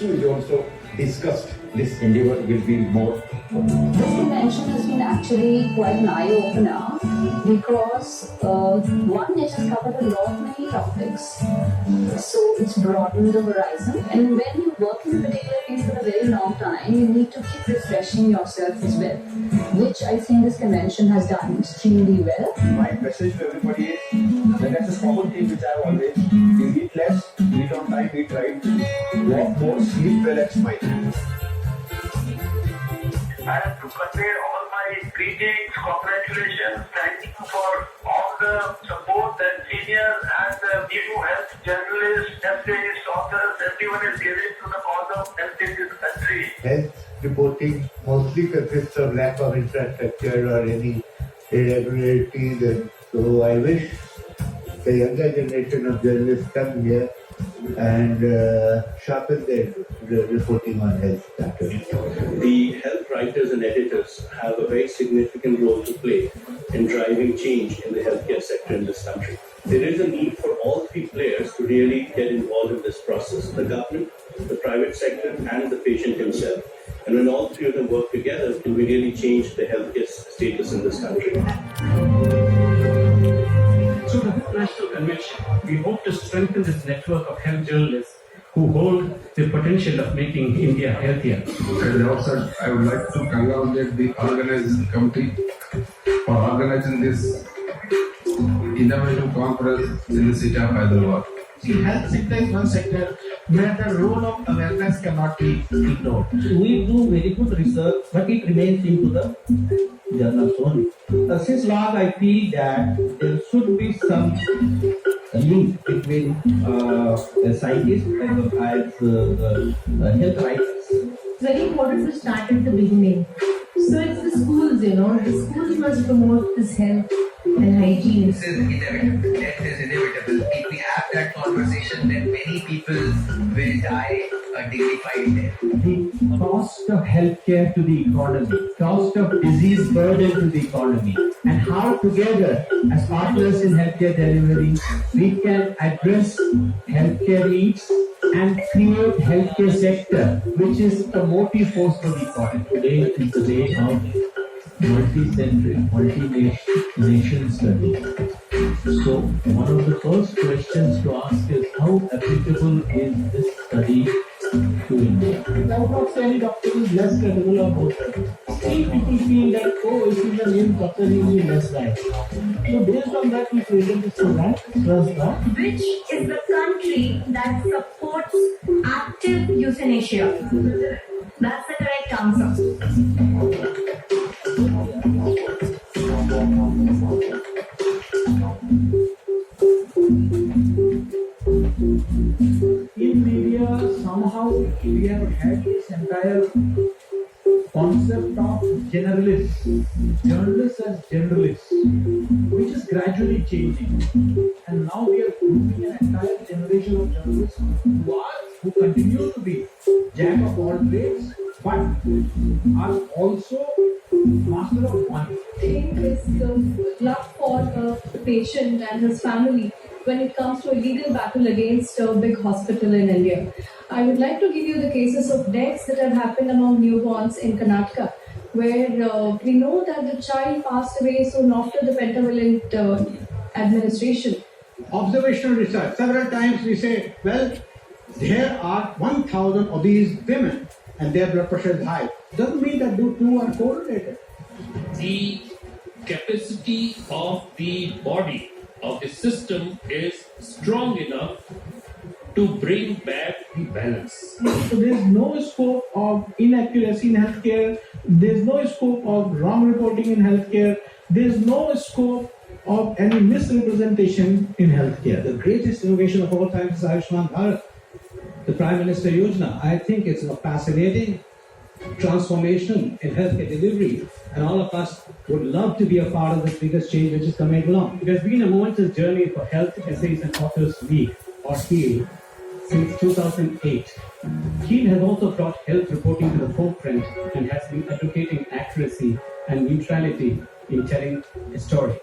is also discussed. This endeavor will be more. This convention has been actually quite an eye-opener because one, it has covered a lot of many topics. So it's broadened the horizon. And when you work in a particular field for a very long time, you need to keep refreshing yourself as well, which I think this convention has done extremely well. My message to everybody is that that's a common thing which I have always. You eat less, eat on time, eat right, walk more, sleep well and smile. I have to convey all my greetings, congratulations, thank you for all the support that seniors and the new health journalists, essayists, authors, everyone is giving to the cause of health in this country. Health reporting mostly consists of lack of infrastructure or any irregularities, and so I wish the younger generation of journalists come here and sharpen their reporting on health matters. The health writers and editors have a very significant role to play in driving change in the healthcare sector in this country. There is a need for all three players to really get involved in this process: the government, the private sector, and the patient himself. And when all three of them work together, can we really change the healthcare status in this country? So the National Convention, we hope to strengthen this network of health journalists who hold the potential of making India healthier. At the outset, I would like to congratulate the organizing committee for organizing this innovative conference in the city of Hyderabad. See, health sector is one sector where the role of awareness cannot be ignored. We do very good research, but it remains into the journals only. Since long, I feel that there should be some link between scientists and health writers. It's very important to start at the beginning. So it's the schools, the schools must promote this health and hygiene. This is inevitable. Death is inevitable. If we have that conversation, then many people will die a dignified death. The cost of healthcare to the economy, cost of disease burden to the economy, and how together, as partners in healthcare delivery, we can address healthcare needs and create healthcare sector, which is the motive force for the economy. Today is the day of multi-centric, multi-nation study. So one of the first questions to ask is how applicable is this study to India? I would not say any doctor is less credible or more credible. Still people feel that, oh, if he's a name doctor, he will be less right. So based on that, we created this program, Trust. Which is the country that supports active euthanasia? That's the correct answer. In media, somehow we have had this entire concept of generalists, journalists as generalists, which is gradually changing. And now we are grooming an entire generation of journalists who continue to be jack of all trades, but are also master of one. I think it's the love for the patient and his family when it comes to a legal battle against a big hospital in India. I would like to give you the cases of deaths that have happened among newborns in Karnataka, where we know that the child passed away soon after the pentavalent administration. Observational research. Several times we say, well, there are 1,000 obese women and their blood pressure is high. Doesn't mean that the two are correlated. The capacity of the body, of the system, is strong enough to bring back the balance. So there is no scope of inaccuracy in healthcare. There is no scope of wrong reporting in healthcare. There is no scope of any misrepresentation in healthcare. The greatest innovation of all time is Ayushman Bharat, the Prime Minister Yojana. I think it's a fascinating transformation in healthcare delivery, and all of us would love to be a part of this biggest change which is coming along. It has been a momentous journey for Health Essays and Authors League, or HEAL, since 2008. HEAL has also brought health reporting to the forefront and has been advocating accuracy and neutrality in telling a story.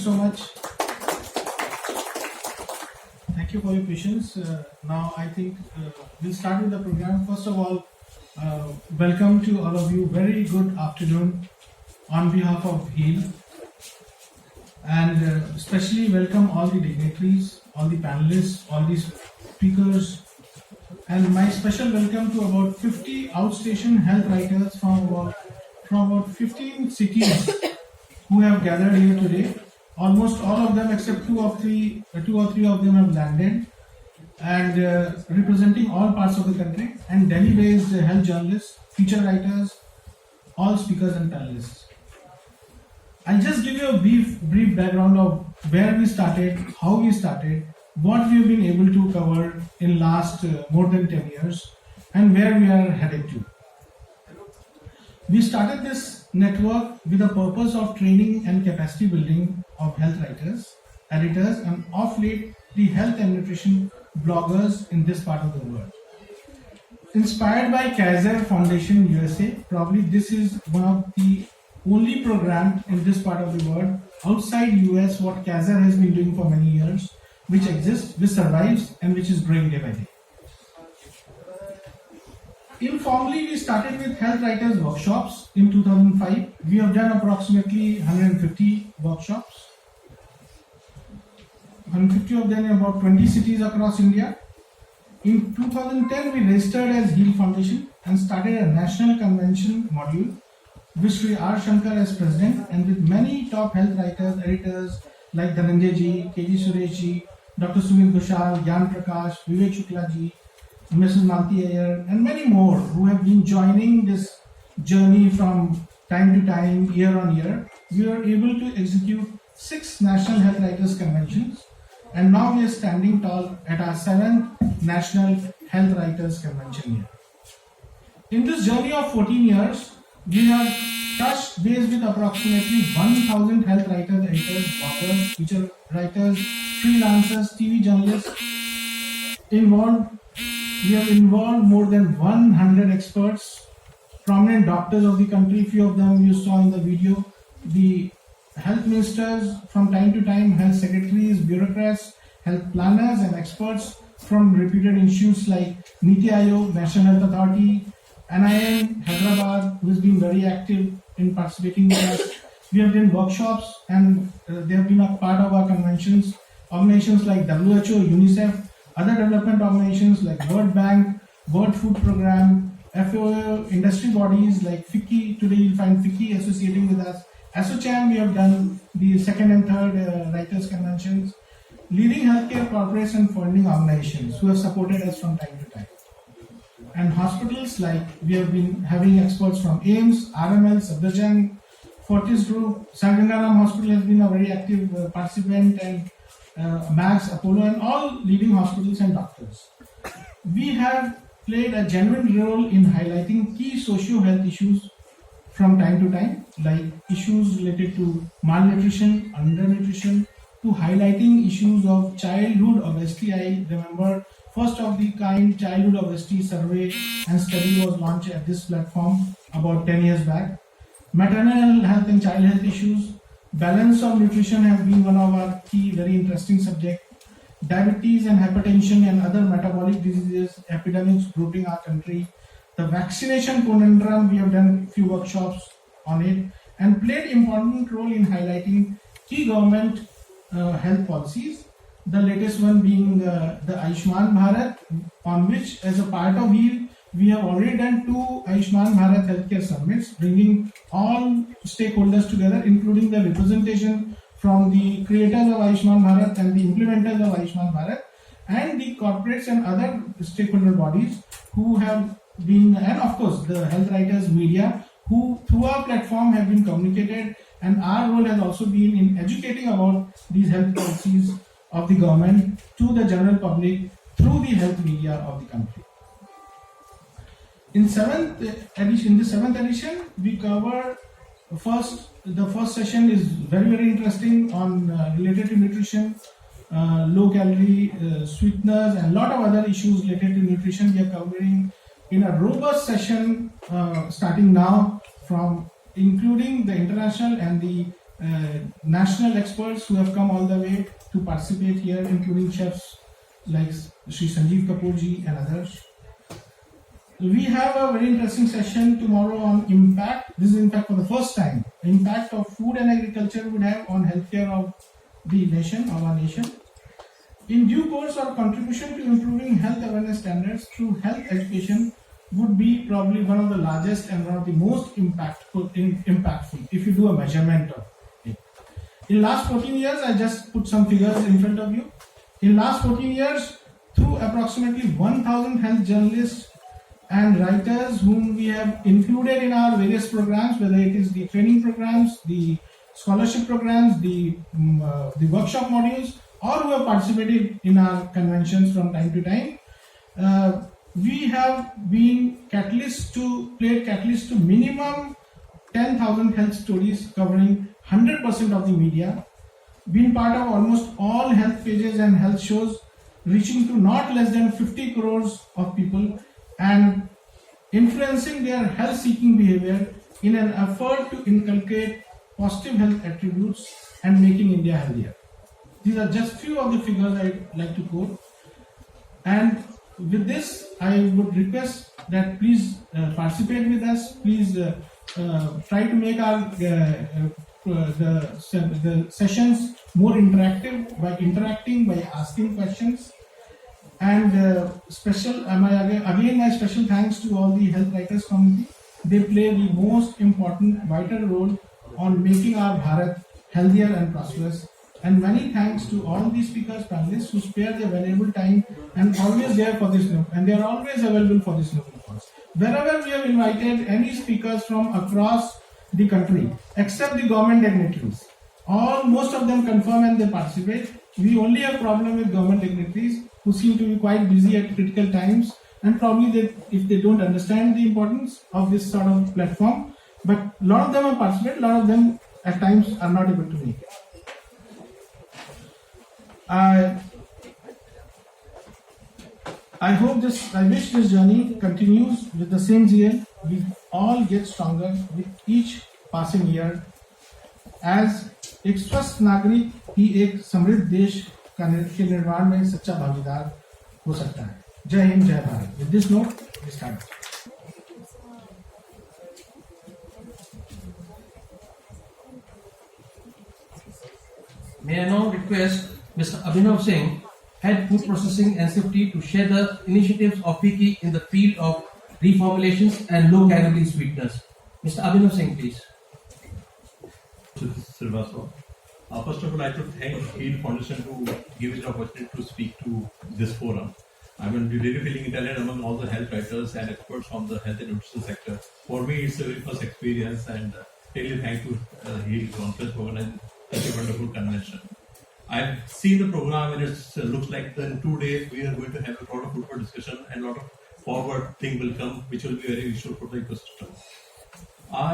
so much. Thank you for your patience. Now I think we'll start with the program. First of all, welcome to all of you. Very good afternoon on behalf of HEAL. And especially welcome all the dignitaries, all the panelists, all the speakers. And my special welcome to about 50 outstation health writers from about 15 cities who have gathered here today. Almost all of them except two or three of them have landed, and representing all parts of the country, and Delhi-based health journalists, feature writers, all speakers and panelists. I'll just give you a brief background of where we started, how we started, what we've been able to cover in last more than 10 years, and where we are headed to. We started this network with the purpose of training and capacity building of health writers, editors, and of late the health and nutrition bloggers in this part of the world. Inspired by Kaiser Foundation USA, probably this is one of the only program in this part of the world outside US what Kaiser has been doing for many years, which exists, which survives, and which is growing day by day. Informally, we started with health writers workshops in 2005. We have done approximately 150 workshops. 150 of them in about 20 cities across India. In 2010, we registered as HEAL Foundation and started a national convention module, with Sri R. Shankar as president, and with many top health writers, editors like Dhananjay ji, KG Suresh ji, Dr. Sumit Ghoshal, Gyan Prakash, Vivek Shukla ji, Mrs. Malti Ayer, and many more who have been joining this journey from time to time, year on year. We were able to execute 6 National Health Writers Conventions, and now we are standing tall at our 7th National Health Writers Convention here. In this journey of 14 years, we have touched base with approximately 1,000 health writers, editors, bloggers, feature writers, freelancers, TV journalists involved. We have involved more than 100 experts, prominent doctors of the country, few of them you saw in the video, the health ministers from time to time, health secretaries, bureaucrats, health planners and experts from reputed institutes like Niti Aayog, National Health Authority, NIM, Hyderabad, who has been very active in participating with us. We have done workshops and they have been a part of our conventions. Organizations like WHO, UNICEF, other development organizations like World Bank, World Food Program, FAO, industry bodies like FICCI. Today you'll find FICCI associating with us. ASSOCHAM, we have done the 2nd and 3rd writers conventions. Leading healthcare corporates and funding organizations who have supported us from time to time. And hospitals like we have been having experts from AIMS, RML, Safdarjung, Fortis Group, Sargangaram Hospital has been a very active participant, and Max, Apollo, and all leading hospitals and doctors. We have played a genuine role in highlighting key socio-health issues from time to time, like issues related to malnutrition, undernutrition, to highlighting issues of childhood obesity. I remember first of the kind childhood obesity survey and study was launched at this platform about 10 years back. Maternal health and child health issues, balance of nutrition have been one of our key very interesting subjects. Diabetes and hypertension and other metabolic diseases, epidemics grouping our country. The vaccination conundrum, we have done few workshops on it and played important role in highlighting key government health policies. The latest one being the Ayushman Bharat, on which as a part of HEAL, we have already done 2 Ayushman Bharat healthcare summits, bringing all stakeholders together, including the representation from the creators of Ayushman Bharat and the implementers of Ayushman Bharat, and the corporates and other stakeholder bodies who have been, and of course the health writers, media, who through our platform have been communicated, and our role has also been in educating about these health policies of the government to the general public through the health media of the country. In the 7th edition, we cover the first session is very interesting on related to nutrition, low calorie sweeteners, and a lot of other issues related to nutrition. We are covering in a robust session starting now, from including the international and the national experts who have come all the way to participate here, including chefs like Sri Sanjeev Kapoorji and others. We have a very interesting session tomorrow on impact. This is in fact for the first time, impact of food and agriculture would have on healthcare of the nation, of our nation. In due course, our contribution to improving health awareness standards through health education would be probably one of the largest and one of the most impactful if you do a measurement of it. In last 14 years, I just put some figures in front of you. In last 14 years, through approximately 1,000 health journalists and writers whom we have included in our various programs, whether it is the training programs, the scholarship programs, the workshop modules, or who have participated in our conventions from time to time, we have been played catalyst to minimum 10,000 health stories covering 100% of the media, been part of almost all health pages and health shows, reaching to not less than 50 crores of people and influencing their health-seeking behavior in an effort to inculcate positive health attributes and making India healthier. These are just few of the figures I'd like to quote. And with this, I would request that please participate with us. Please try to make our the sessions more interactive by interacting, by asking questions. And again, my special thanks to all the health writers community. They play the most important, vital role on making our Bharat healthier and prosperous. And many thanks to all the speakers, panelists who spare their valuable time and always there for this note. And they are always available for this note. Wherever we have invited any speakers from across the country, except the government dignitaries, most of them confirm and they participate. We only have problem with government dignitaries who seem to be quite busy at critical times, and probably if they don't understand the importance of this sort of platform. But a lot of them have participated, a lot of them at times are not able to make it. I wish this journey continues with the same zeal. We all get stronger with each passing year. As एक स्वस्थ नागरिक ही एक समृद्ध देश के निर्माण में सच्चा भागीदार हो सकता है. जय हिंद, जय Bharat. With this note, we start. May I now request Mr. Abhinav Singh, Head Food Processing and Safety, to share the initiatives of FICCI in the field of reformulations and low calorie sweeteners. Mr. Abhinav Singh, please. First of all, I should thank HEAL Foundation to give us the opportunity to speak to this forum. I mean, we're really feeling Italian among all the health writers and experts from the health and nutrition sector. For me, it's a very first experience, and really thank to HEAL Conference for organizing such a wonderful convention. I've seen the program, and it looks like in 2 days we are going to have a lot of food discussion and a lot of forward thing will come, which will be very useful for the ecosystem.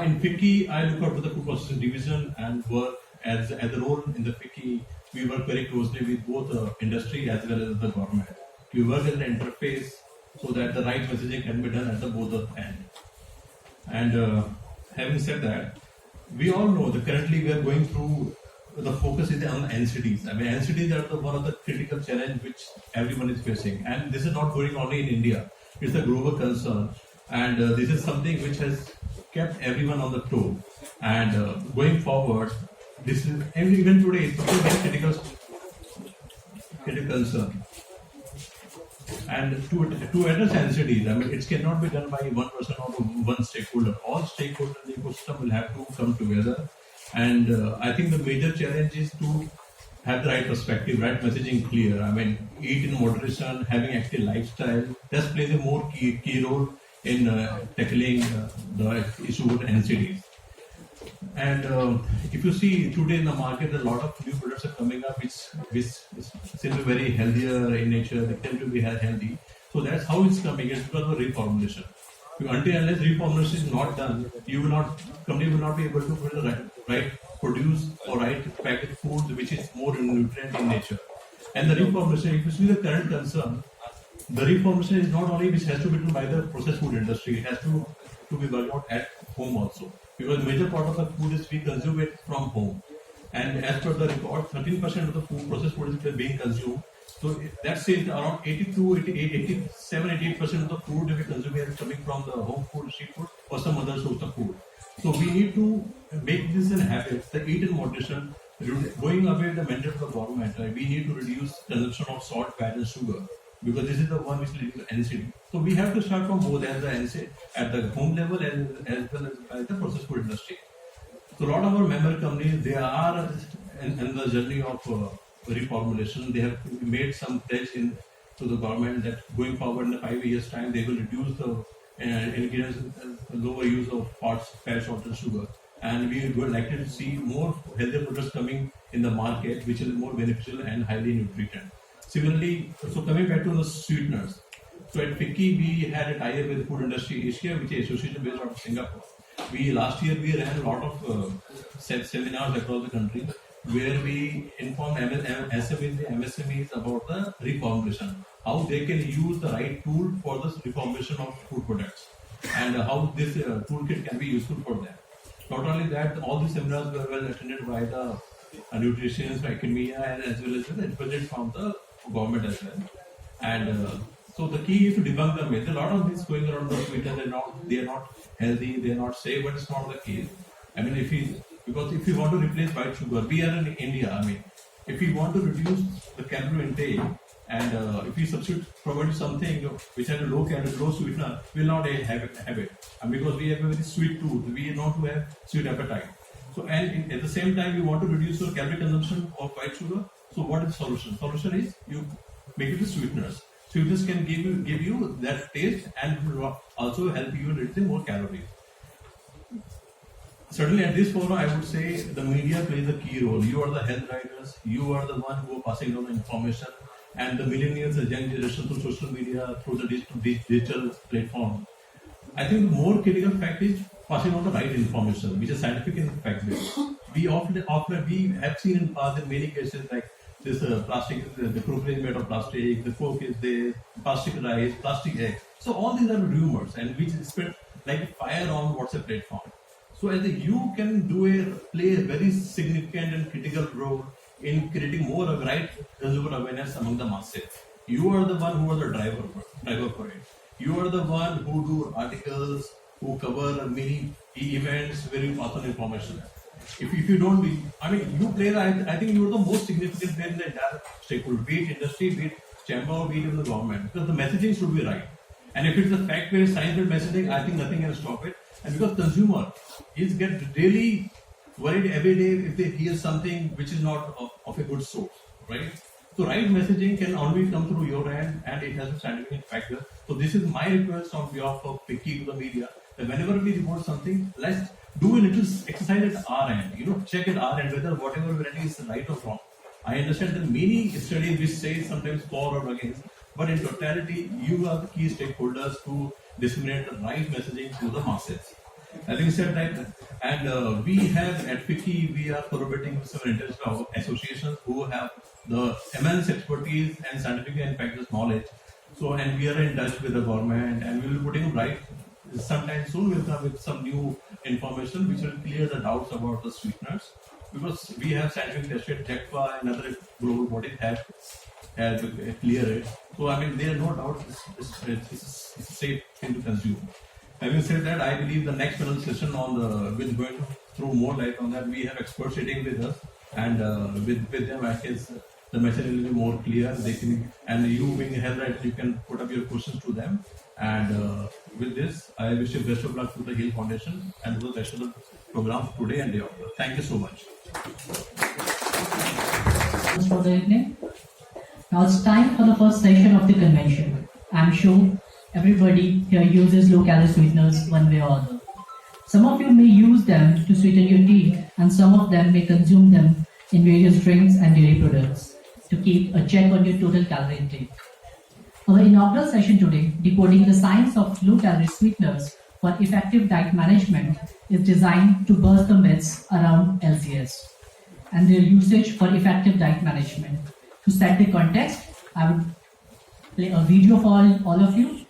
In FICCI, I look after the food processing division and work as a role in the FICCI. We work very closely with both the industry as well as the government. We work as an interface so that the right messaging can be done at the both of end. And having said that, we all know that currently we are going through, the focus is on NCDs. I mean, NCDs are one of the critical challenge which everyone is facing. And this is not going only in India. It's a global concern. And this is something which has kept everyone on the toe. And going forward, this is, and even today, it's a very critical concern. And to address NCDs, I mean, it cannot be done by one person or one stakeholder. All stakeholders in the ecosystem will have to come together. And I think the major challenge is to have the right perspective, right messaging clear. I mean, eat in moderation, having active lifestyle. That plays a more key role in tackling the issue with NCDs. And if you see today in the market, a lot of new products are coming up which seem to be very healthier in nature. They tend to be healthy. So that's how it's coming. It's because of reformulation. Until unless reformulation is not done, company will not be able to put the right produce or right packaged food which is more nutrient in nature. And the reformulation, if you see the current concern, the reformulation is not only which has to be done by the processed food industry, it has to be worked out at home also. Because major part of the food is we consume it from home. And as per the record, 13% of the food, processed food is being consumed. So that says around 88% of the food that we consume is coming from the home food, street food, or some other source of food. So we need to make this a habit, the eat in moderation, going away the mandate of the government. We need to reduce consumption of salt, fat, and sugar, because this is the one which leads to NCD. So we have to start from both at the home level as well as the processed food industry. So a lot of our member companies, they are in the journey of reformulation. They have made some pledge to the government that going forward in the 5 years time, they will reduce the ingredients, lower use of fats, fat, salt, and sugar. And we would like to see more healthier products coming in the market, which is more beneficial and highly nutritive. Similarly, so coming back to the sweeteners. So at FICCI, we had a tie-up with Food Industry Asia, which is an association based out of Singapore. Last year we ran a lot of seminars across the country where we informed SMEs and MSMEs about the reformulation, how they can use the right tool for the reformulation of food products, and how this toolkit can be useful for them. Not only that, all these seminars were well attended by the nutritionists, academia, and as well as the representatives from the government as well. And so the key is to debunk the myth. A lot of this going around the Twitter, they are not healthy, they are not safe, but it's not the case. I mean, if you want to replace white sugar, we are in India. I mean, if we want to reduce the calorie intake, and if we substitute probably something which has a low calorie, low sweetener, we will not have it. And because we have a very sweet tooth, we know to have sweet appetite. So, and at the same time, we want to reduce your calorie consumption of white sugar. So, what is the solution? Solution is you make it with sweeteners. Sweetness can give you that taste and also help you reduce more calories. Certainly at this forum, I would say the media plays a key role. You are the health writers, you are the one who are passing on the information, and the millennials, the young generation through social media, through the digital platform. I think the more critical fact is passing on the right information, which is scientific and fact-based. We have seen in past in many cases like this plastic, the crook is made of plastic, the fork is there, plastic rice, plastic egg. So all these are rumors and which spread like fire on WhatsApp platform. So as you can play a very significant and critical role in creating more of right consumer awareness among the masses. You are the one who are the driver for it. You are the one who do articles, who cover many events where you pass on information. If you don't be, I mean, you play, I think you are the most significant player in the entire stakeholder, be it industry, be it chamber, be it in the government, because the messaging should be right. And if it's a fact-based, science-based messaging, I think nothing can stop it. And because consumer get really worried every day if they hear something which is not of a good source, right? So right messaging can only come through your end, and it has a scientific factor. So this is my request on behalf of FICCI to the media, that whenever we report something, let's do a little exercise at our end, check at our end whether whatever we writing is right or wrong. I understand that many studies which say sometimes for or against, but in totality, you are the key stakeholders to disseminate the right messaging to the masses. Having said that, and we have at FICCI, we are collaborating with some international associations who have the immense expertise and scientific and practice knowledge. So, and we are in touch with the government, and we will be putting them right. Sometime soon we'll come with some new information which will clear the doubts about the sweeteners, because we have scientific tested, JECFA and other global bodies have cleared it. So I mean, there are no doubt it's a safe thing to consume. Having said that, I believe the next panel session will going to throw more light on that. We have experts sitting with us, and with them, I guess the message will be more clear. They can, and you being a health writer, you can put up your questions to them. And with this, I wish you best of luck to the Hill Foundation and to the rest of the program today and day after. Thank you so much. For the evening. Now it's time for the first session of the convention. I'm sure everybody here uses low-calorie sweeteners one way or other. Some of you may use them to sweeten your tea, and some of them may consume them in various drinks and dairy products to keep a check on your total calorie intake. Our inaugural session today, Decoding the Science of Low-Calorie Sweeteners for Effective Diet Management, is designed to burst the myths around LCS and their usage for effective diet management. To set the context, I would play a video for all of you.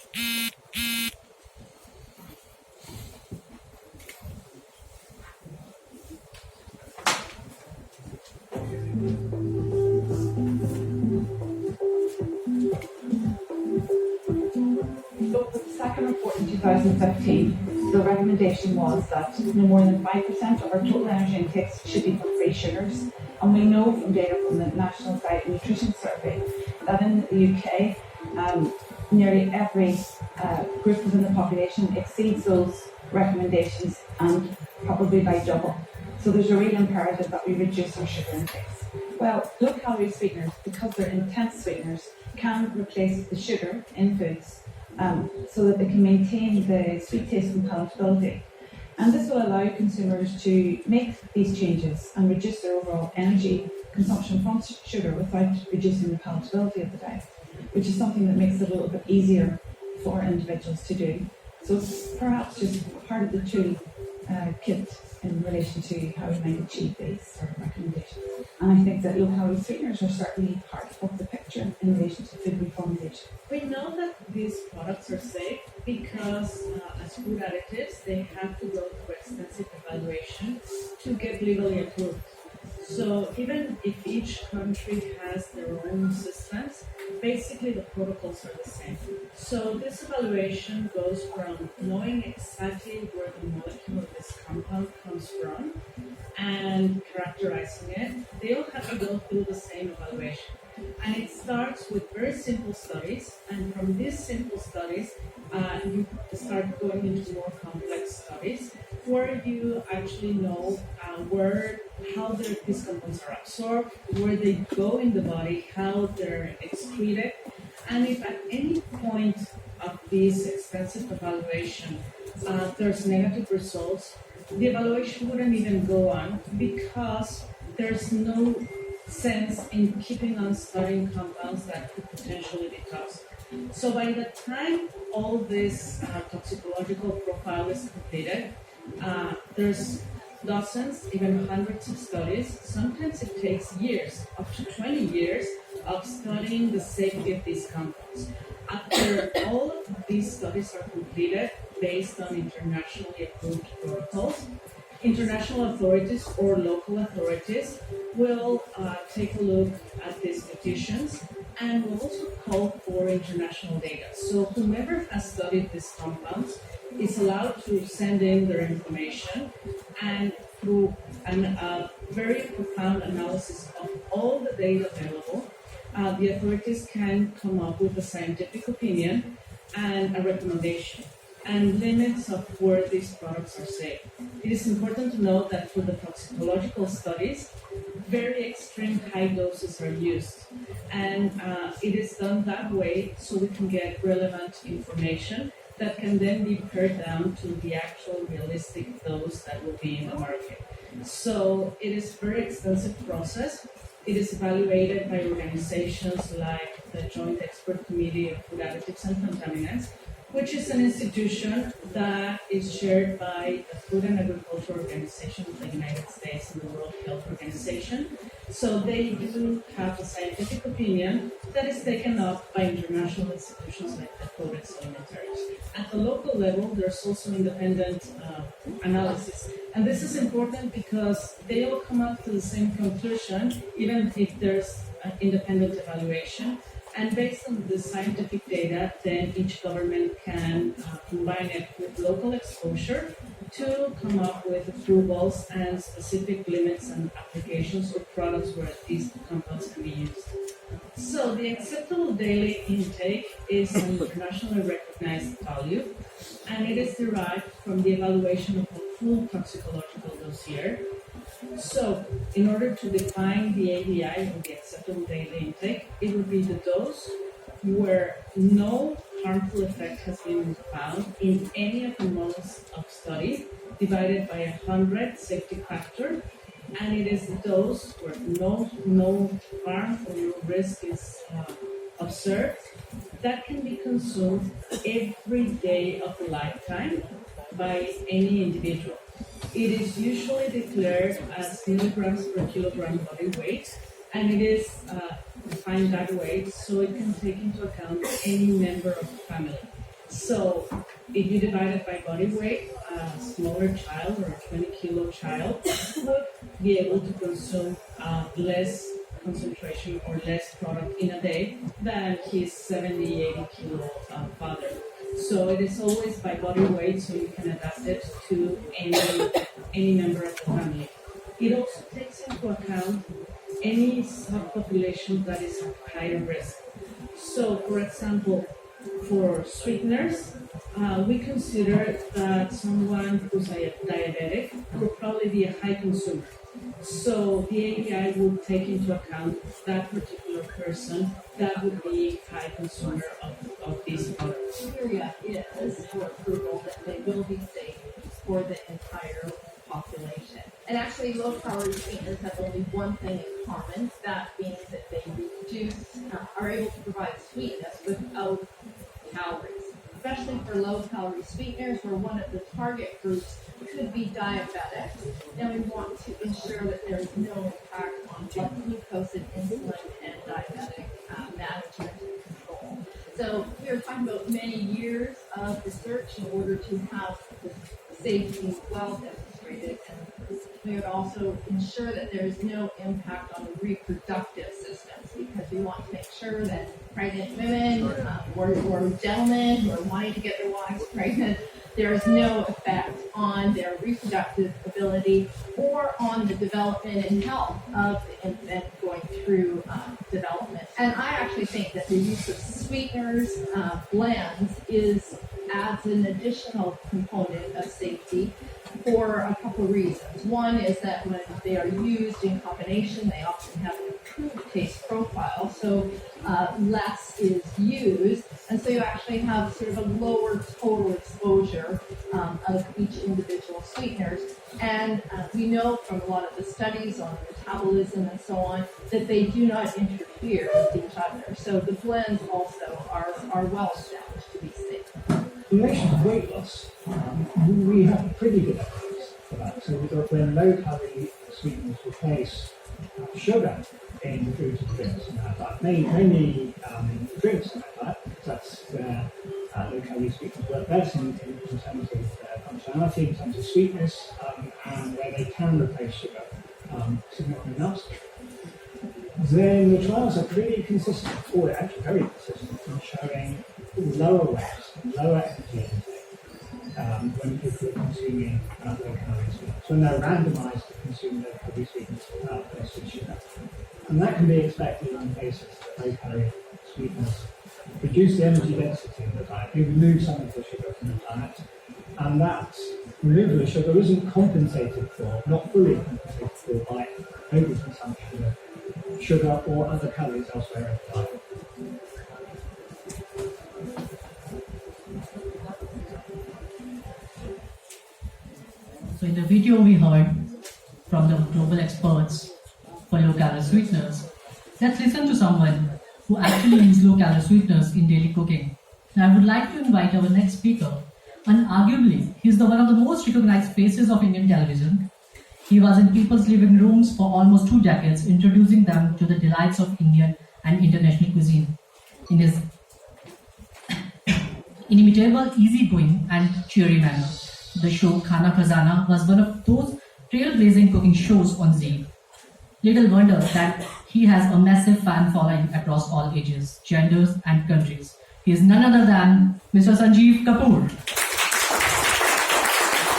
2015, the recommendation was that no more than 5% of our total energy intakes should be from free sugars. And we know from data from the National Diet and Nutrition Survey that in the UK, nearly every group within the population exceeds those recommendations, and probably by double. So there's a real imperative that we reduce our sugar intakes. Well, low-calorie sweeteners, because they're intense sweeteners, can replace the sugar in foods so that they can maintain the sweet taste and palatability. And this will allow consumers to make these changes and reduce their overall energy consumption from sugar without reducing the palatability of the diet, which is something that makes it a little bit easier for individuals to do. So it's perhaps just part of the tool kit in relation to how we might achieve these sort of recommendations. And I think that low-calorie sweeteners are certainly part of the picture in relation to food reformulation. We know that these products are safe because as food additives, they have to go through extensive evaluation to get legally approved. So even if each country has their own systems, basically the protocols are the same. So this evaluation goes from knowing exactly where the molecule of this compound comes from and characterizing it. They all have to go through the same evaluation. And it starts with very simple studies, and from these simple studies, you start going into more complex studies where you actually know how these compounds are absorbed, where they go in the body, how they're excreted, and if at any point of this extensive evaluation there's negative results, the evaluation wouldn't even go on because there's no sense in keeping on studying compounds that could potentially be toxic. So by the time all this toxicological profile is completed, there's dozens, even hundreds of studies. Sometimes it takes years, up to 20 years, of studying the safety of these compounds. After all of these studies are completed, based on internationally approved protocols, international authorities or local authorities will take a look at these petitions and will also call for international data. So whomever has studied these compounds is allowed to send in their information, and through a very profound analysis of all the data available, the authorities can come up with a scientific opinion and a recommendation and limits of where these products are safe. It is important to note that for the toxicological studies, very extreme high doses are used, and it is done that way so we can get relevant information that can then be pared down to the actual realistic dose that will be in the market. So it is a very extensive process. It is evaluated by organizations like the Joint Expert Committee of Food Additives and Contaminants, which is an institution that is shared by the Food and Agriculture Organization of the United States and the World Health Organization. So they do have a scientific opinion that is taken up by international institutions like the Codex Alimentarius. At the local level, there's also independent analysis. And this is important because they all come up to the same conclusion, even if there's an independent evaluation. And based on the scientific data, then each government can combine it with local exposure to come up with approvals and specific limits and applications of products where these compounds can be used. So the acceptable daily intake is an internationally recognized value, and it is derived from the evaluation of a full toxicological dossier. So, in order to define the ADI, or the acceptable daily intake, it would be the dose where no harmful effect has been found in any of the months of study, divided by 100 safety factor, and it is the dose where no harm or no risk is observed, that can be consumed every day of the lifetime by any individual. It is usually declared as milligrams per kilogram body weight, and it is defined that way so it can take into account any member of the family. So if you divide it by body weight, a smaller child or a 20-kilo child would be able to consume less concentration or less product in a day than his 70-80 kilo father. So it is always by body weight, so you can adapt it to any member of the family. It also takes into account any subpopulation that is at higher risk. So, for example, for sweeteners, we consider that someone who's diabetic would probably be a high consumer. So the API would take into account that particular person that would be high consumer of these products. Criteria is for approval that they will be safe for the entire population. And actually, low-calorie sweeteners have only one thing in common. That means that they are able to provide sweetness without calories. Especially for low-calorie sweeteners, where one of the target groups could be diabetic, and we want to ensure that there is no impact on blood glucose and insulin and diabetic management and control. So we are talking about many years of research in order to have the safety well demonstrated, and we would also ensure that there is no impact on the reproductive systems, because we want to make sure that pregnant women or gentlemen who are wanting to get their wives pregnant, there is no effect on their reproductive ability or on the development and health of the infant going through development. And I actually think that the use of sweeteners, blends, adds an additional component of safety for a couple of reasons. One is that when they are used in combination, they often have an improved taste profile, so less is used, and so you actually have sort of a lower total exposure of each individual sweeteners. And we know from a lot of the studies on metabolism and so on that they do not interfere with each other. So the blends also are well established to be safe. In relation to weight loss, we have pretty good evidence for that. So when low-calorie sweeteners replace sugar in the foods and drinks and have that, mainly drinks and have that, because that's where low-calorie sweeteners work best in terms of functionality, in terms of sweetness, and where they can replace sugar significantly enough. Then the trials are pretty consistent, or actually very consistent, in showing lower weight and lower energy intake when people are consuming low-calorie sweeteners, when they're randomized to consume low-calorie sweeteners versus sugar. And that can be expected on the basis that low-calorie sweeteners reduce the energy density of the diet, they remove some of the sugar from the diet, and that removal of sugar isn't compensated for, not fully compensated for, by overconsumption of sugar or other calories elsewhere in the diet. So in the video we heard from the global experts for low-calorie sweeteners, let's listen to someone who actually uses low-calorie sweeteners in daily cooking. Now I would like to invite our next speaker, and arguably he's one of the most recognized faces of Indian television. He was in people's living rooms for almost 2 decades, introducing them to the delights of Indian and international cuisine. In his inimitable, easygoing and cheery manner, the show Khana Khazana was one of those trailblazing cooking shows on Zee. Little wonder that he has a massive fan following across all ages, genders and countries. He is none other than Mr. Sanjeev Kapoor.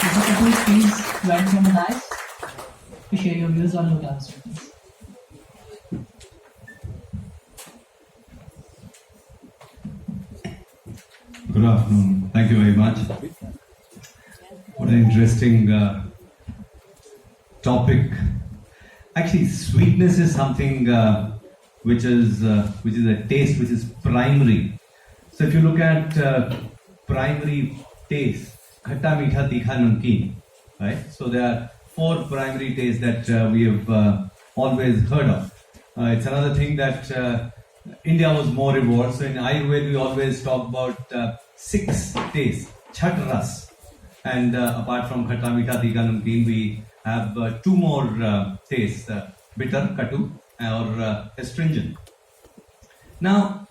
Mr. Kapoor, please join us on the dais to share your views on low-calorie sweeteners. Good afternoon. Thank you very much. What an interesting topic. Actually, sweetness is something which is a taste which is primary. So if you look at primary taste, khatta, meetha, tikha, namkeen, right? So there are 4 primary tastes that we have always heard of. It's another thing that India was more evolved. So in Ayurveda we always talk about 6 tastes, Chhat Ras. And apart from khatta, meetha, tikha, namkeen, we have 2 more tastes, bitter, katu, or astringent. Now,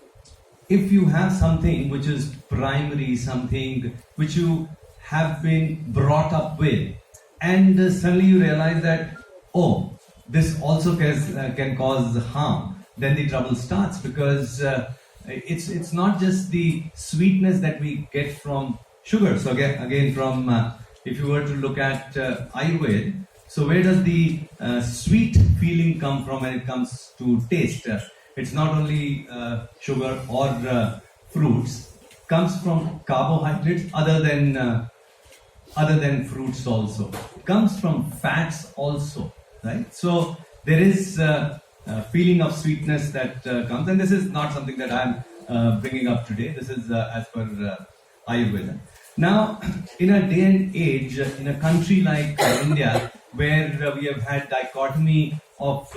if you have something which is primary, something which you have been brought up with, and suddenly you realize that, oh, this also can cause harm, then the trouble starts, because it's not just the sweetness that we get from sugar. So again from if you were to look at Ayurveda, so where does the sweet feeling come from when it comes to taste? It's not only sugar or fruits. Comes from carbohydrates other than fruits also. Comes from fats also, right? So there is a feeling of sweetness that comes, and this is not something that I'm bringing up today. This is as per Ayurveda. Now, in a day and age, in a country like India, where we have had dichotomy of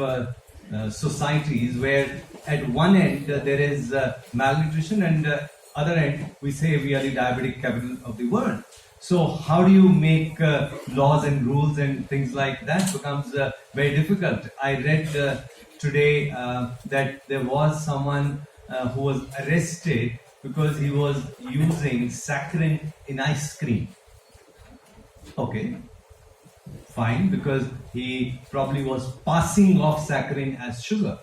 societies, where at one end there is malnutrition, and other end we say we are the diabetic capital of the world. So how do you make laws and rules and things like that becomes very difficult. I read today that there was someone who was arrested because he was using saccharin in ice cream. Okay, fine, because he probably was passing off saccharin as sugar.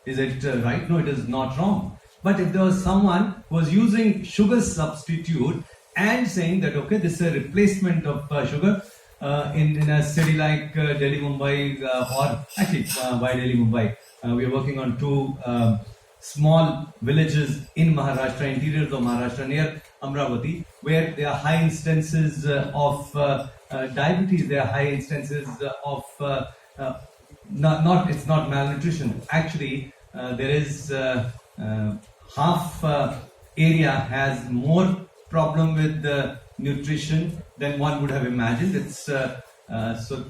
Is it right? No, it is not wrong. But if there was someone who was using sugar substitute and saying that, okay, this is a replacement of sugar in a city like Delhi, Mumbai, or actually by Delhi, Mumbai, we are working on two small villages in Maharashtra, interiors of Maharashtra, near Amravati, where there are high instances of diabetes, there are high instances of it's not malnutrition. Actually, there is half area has more problem with nutrition than one would have imagined. It's so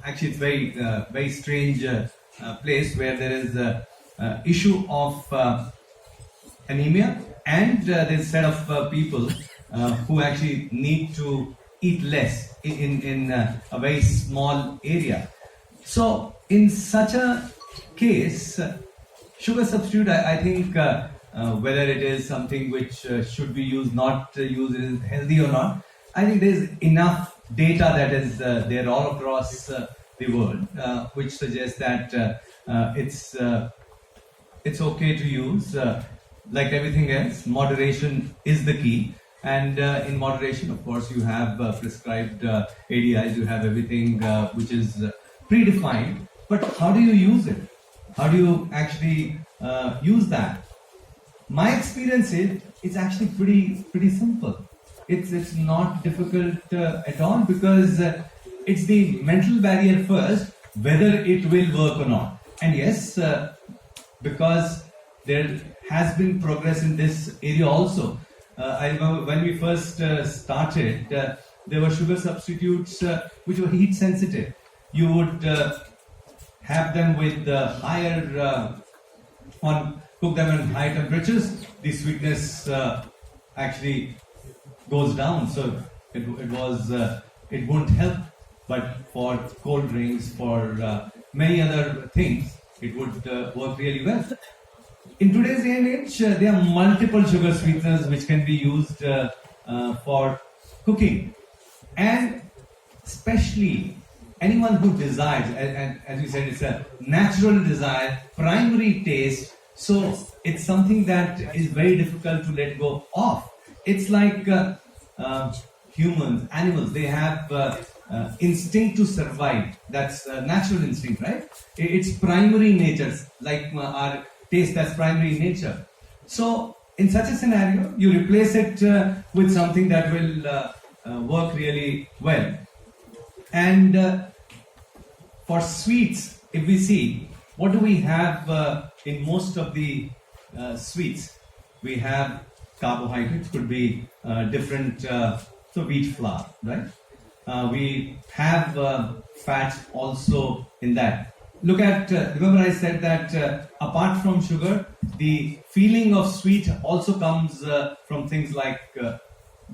actually it's very strange place where there is issue of anemia, and there's a set of people who actually need to eat less in a very small area. So in such a case, sugar substitute, I think whether it is something which should be used, not used, is healthy or not, I think there is enough data that is there all across the world which suggests that it's okay to use. Like everything else, moderation is the key. And in moderation, of course, you have prescribed ADIs, you have everything which is predefined. But how do you use it? How do you actually use that? My experience is it's actually pretty simple. It's not difficult at all, because it's the mental barrier first, whether it will work or not. And yes, because there has been progress in this area also. I remember when we first started, there were sugar substitutes which were heat sensitive. You would have them with higher, cook them in high temperatures, the sweetness actually goes down. So it won't help, but for cold drinks, for many other things, it would work really well. In today's day and age, there are multiple sugar sweeteners which can be used for cooking, and especially anyone who desires, and as we said, it's a natural desire, primary taste. So it's something that is very difficult to let go of. It's like humans, animals, they have instinct to survive. That's natural instinct, right? It's primary nature, like our taste, that's primary in nature. So in such a scenario, you replace it with something that will work really well. And for sweets, if we see, what do we have in most of the sweets? We have carbohydrates, could be different, so wheat flour, right? We have fats also in that. Look at, remember I said that apart from sugar, the feeling of sweet also comes from things like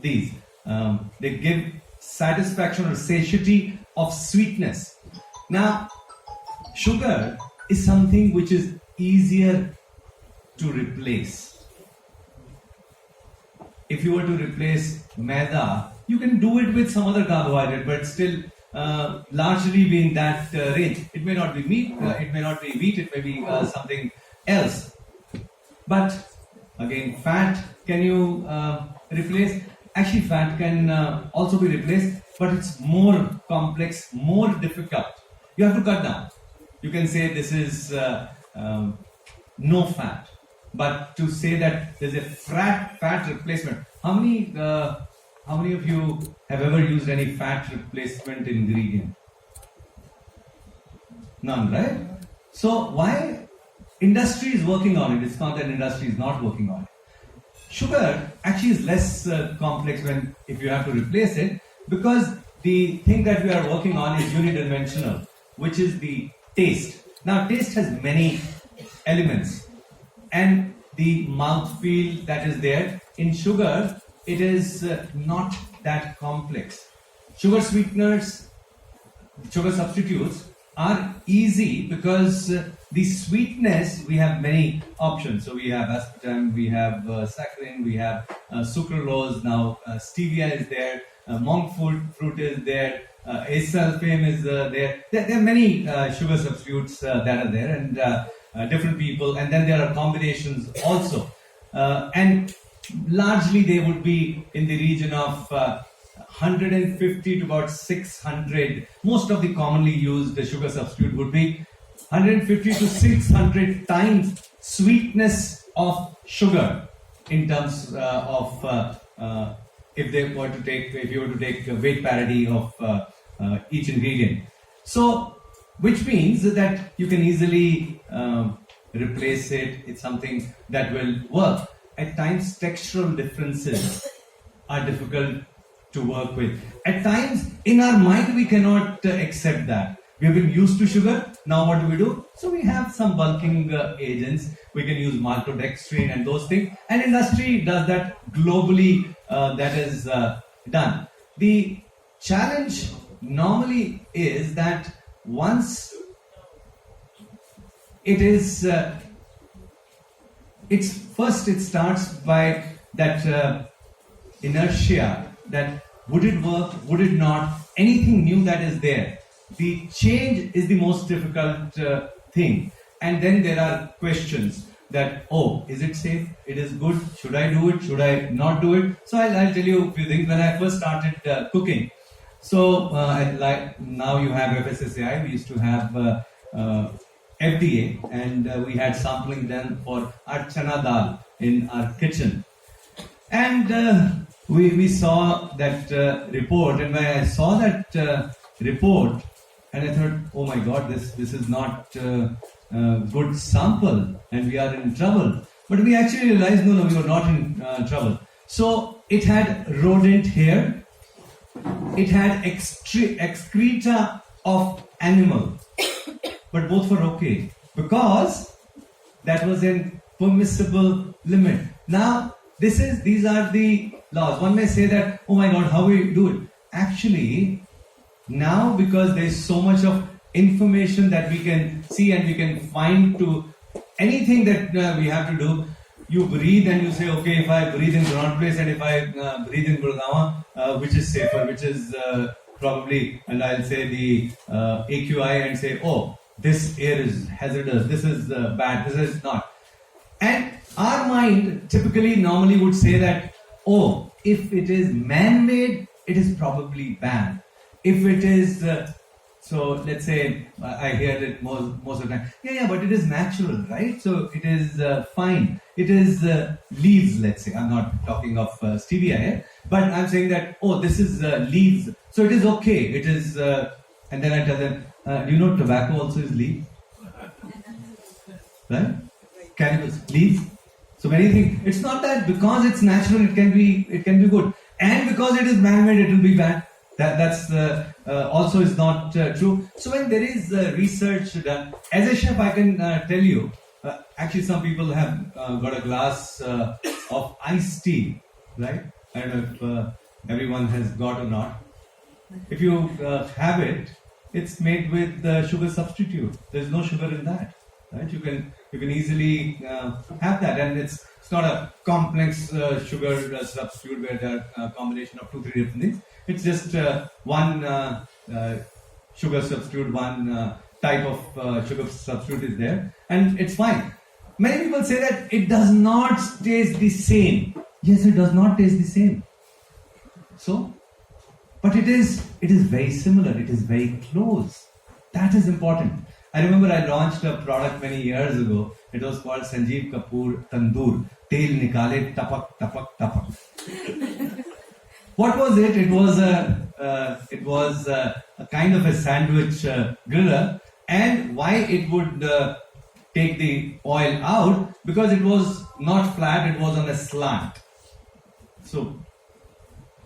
these. They give satisfaction or satiety of sweetness. Now, sugar is something which is easier to replace. If you were to replace maida, you can do it with some other carbohydrate, but still largely be in that range. It may not be meat, it may not be wheat, it may be something else. But Again, fat, can you replace? Actually, fat can also be replaced, but it's more complex, more difficult. You have to cut down. You can say this is no fat, but to say that there's a fat replacement. How many of you have ever used any fat replacement ingredient? None, right? So why industry is working on it? It's not that industry is not working on it. Sugar actually is less complex if you have to replace it, because the thing that we are working on is unidimensional, which is the taste. Now, taste has many elements, and the mouthfeel that is there. In sugar, it is not that complex. Sugar sweeteners, sugar substitutes are easy because the sweetness, we have many options. So we have aspartame, we have saccharin, we have sucralose, now stevia is there, monk fruit is there, acesulfame is there. There are many sugar substitutes that are there, and different people, and then there are combinations also. And largely they would be in the region of 150 to about 600. Most of the commonly used sugar substitute would be 150 to 600 times sweetness of sugar in terms of if you were to take a weight parity of each ingredient. So, which means that you can easily replace it. It's something that will work. At times, textural differences are difficult to work with. At times, in our mind, we cannot accept that. We have been used to sugar. Now what do? So we have some bulking agents. We can use maltodextrin and those things. And industry does that globally. That is done. The challenge normally is that once it is, it starts by that inertia, that would it work, would it not, anything new that is there. The change is the most difficult thing. And then there are questions that, oh, is it safe? It is good. Should I do it? Should I not do it? So I'll tell you a few things. When I first started cooking, so like now you have FSSAI, we used to have FDA, and we had sampling done for our chana dal in our kitchen. And we saw that report, and when I saw that report, and I thought, oh my God, this is not good sample, and we are in trouble. But we actually realized, no, we were not in trouble. So it had rodent hair, it had excreta of animal, but both were okay because that was in permissible limit. Now, these are the laws. One may say that, oh my God, how we do it? Actually, now because there is so much of information that we can see and we can find to anything that we have to do, you breathe and you say, okay, if I breathe in Connaught Place and if I breathe in Gurgaon, which is safer, which is probably, and I'll say the AQI and say, oh, this air is hazardous, this is bad, this is not. And our mind typically normally would say that, oh, if it is man-made, it is probably bad. If it is, so let's say, I hear it most of the time, yeah, but it is natural, right? So it is fine. It is leaves, let's say. I'm not talking of stevia here, but I'm saying that, oh, this is leaves. So it is okay. It is, and then I tell them, do you know tobacco also is leaf? Right? Cannabis, leaves. So many things. It's not that because it's natural, it can be good. And because it is man-made, it will be bad. That's also is not true. So when there is research done, as a chef, I can tell you, actually some people have got a glass of iced tea, right? I don't know if everyone has got or not. If you have it, it's made with sugar substitute. There's no sugar in that, right? You can easily have that, and it's not a complex sugar substitute where there are a combination of 2-3 different things. It's just one sugar substitute, one type of sugar substitute is there, and it's fine. Many people say that it does not taste the same. Yes, it does not taste the same. So, but it is very similar. It is very close. That is important. I remember I launched a product many years ago. It was called Sanjeev Kapoor Tandoor. Tel nikale tapak tapak tapak. What was it? It was a kind of a sandwich griller. And why it would take the oil out? Because it was not flat, it was on a slant. So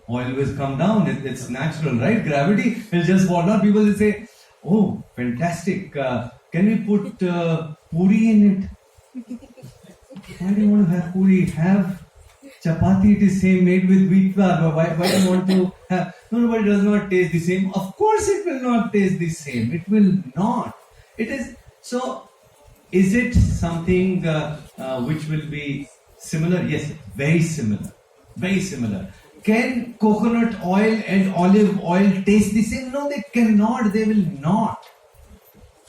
oil will come down. It's natural, right? Gravity will just fall down. People will say, "Oh, fantastic! Can we put puri in it?" Why do you want to have puri? Have chapati. It is same, made with wheat flour. Why do you want to have? No, but it does not taste the same. Of course, it will not taste the same. It will not. It is so. Is it something which will be similar? Yes, very similar. Very similar. Can coconut oil and olive oil taste the same? No, they cannot. They will not.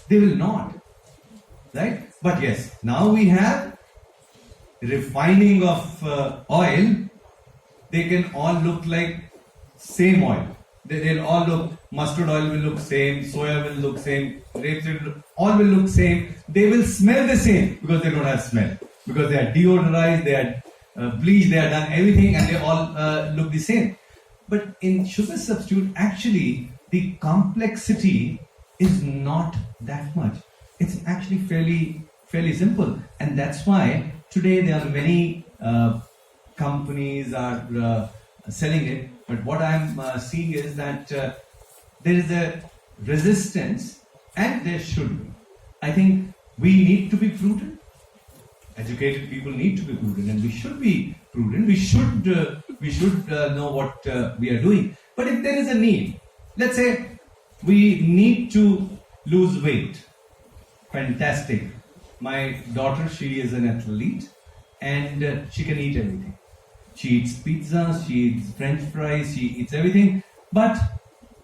They will not. Right? But yes, now we have refining of oil. They can all look like same oil. They'll all look, mustard oil will look same, soya will look same, rapeseed all will look same. They will smell the same because they don't have smell. Because they are deodorized, they are bleached, they are done everything and they all look the same. But in sugar substitute, actually the complexity is not that much. It's actually fairly simple. And that's why today there are many companies are selling it. But what I'm seeing is that there is a resistance, and there should be. I think we need to be prudent. Educated people need to be prudent, and we should be prudent. We should know what we are doing. But if there is a need, let's say we need to lose weight. Fantastic. My daughter, she is an athlete, and she can eat everything. She eats pizza, she eats French fries, she eats everything, but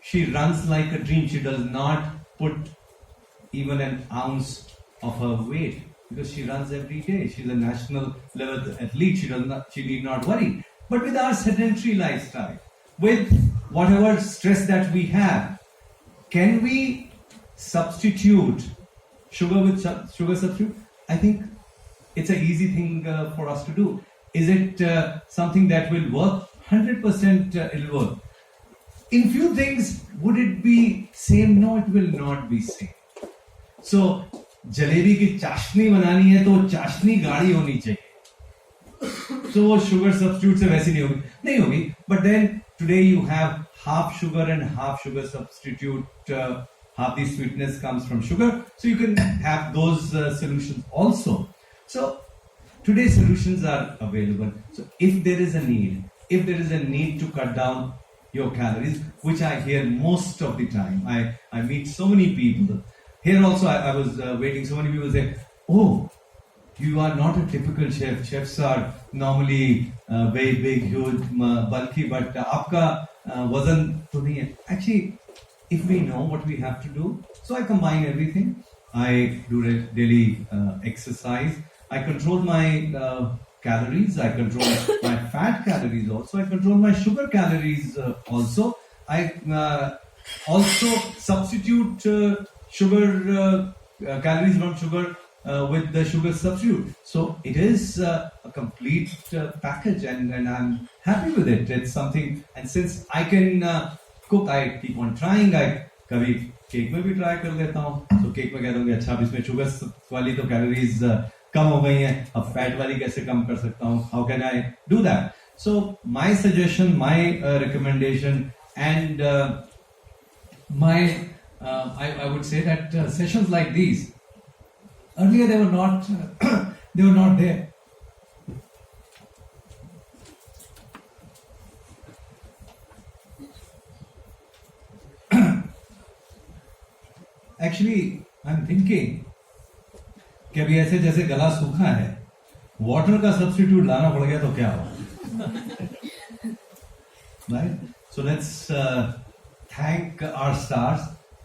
she runs like a dream. She does not put even an ounce of her weight because she runs every day. She's a national level athlete. She need not worry. But with our sedentary lifestyle, with whatever stress that we have, can we substitute sugar with sugar substitute? I think it's an easy thing for us to do. Is it something that will work? 100% it will work. In few things, would it be same? No, it will not be same. So, jalebi की चाशनी बनानी है तो चाशनी गाढ़ी होनी चाहिए. So वो sugar substitute से वैसी नहीं होगी. But then today you have half sugar and half sugar substitute. Half the sweetness comes from sugar. So you can have those solutions also. So today's solutions are available. So if there is a need to cut down your calories, which I hear most of the time, I meet so many people. Here also I was waiting, so many people say, "Oh, you are not a typical chef. Chefs are normally very big, huge, bulky, but आपका वजन तो नहीं है." Actually, if we know what we have to do, so I combine everything. I do daily exercise. I control my calories. I control my fat calories also. I control my sugar calories also. I also substitute sugar calories from sugar with the sugar substitute. So it is a complete package, and I'm happy with it. It's something, and since I can cook, I keep on trying. I कभी cake में भी try कर लेता हूँ. तो cake में कह दूंगी अच्छा अब इसमें शुगर वाली तो कैलोरीज कम हो गई हैं, अब फैट वाली कैसे कम कर सकता हूँ? How can I do that? So my suggestion, my recommendation, and I would say that sessions like these, earlier they were not they were not there. Actually, I'm thinking कि अभी ऐसे जैसे गला सूखा है, वाटर का सब्स्टिट्यूट लाना पड़ गया तो क्या हो? Right? So let's thank our stars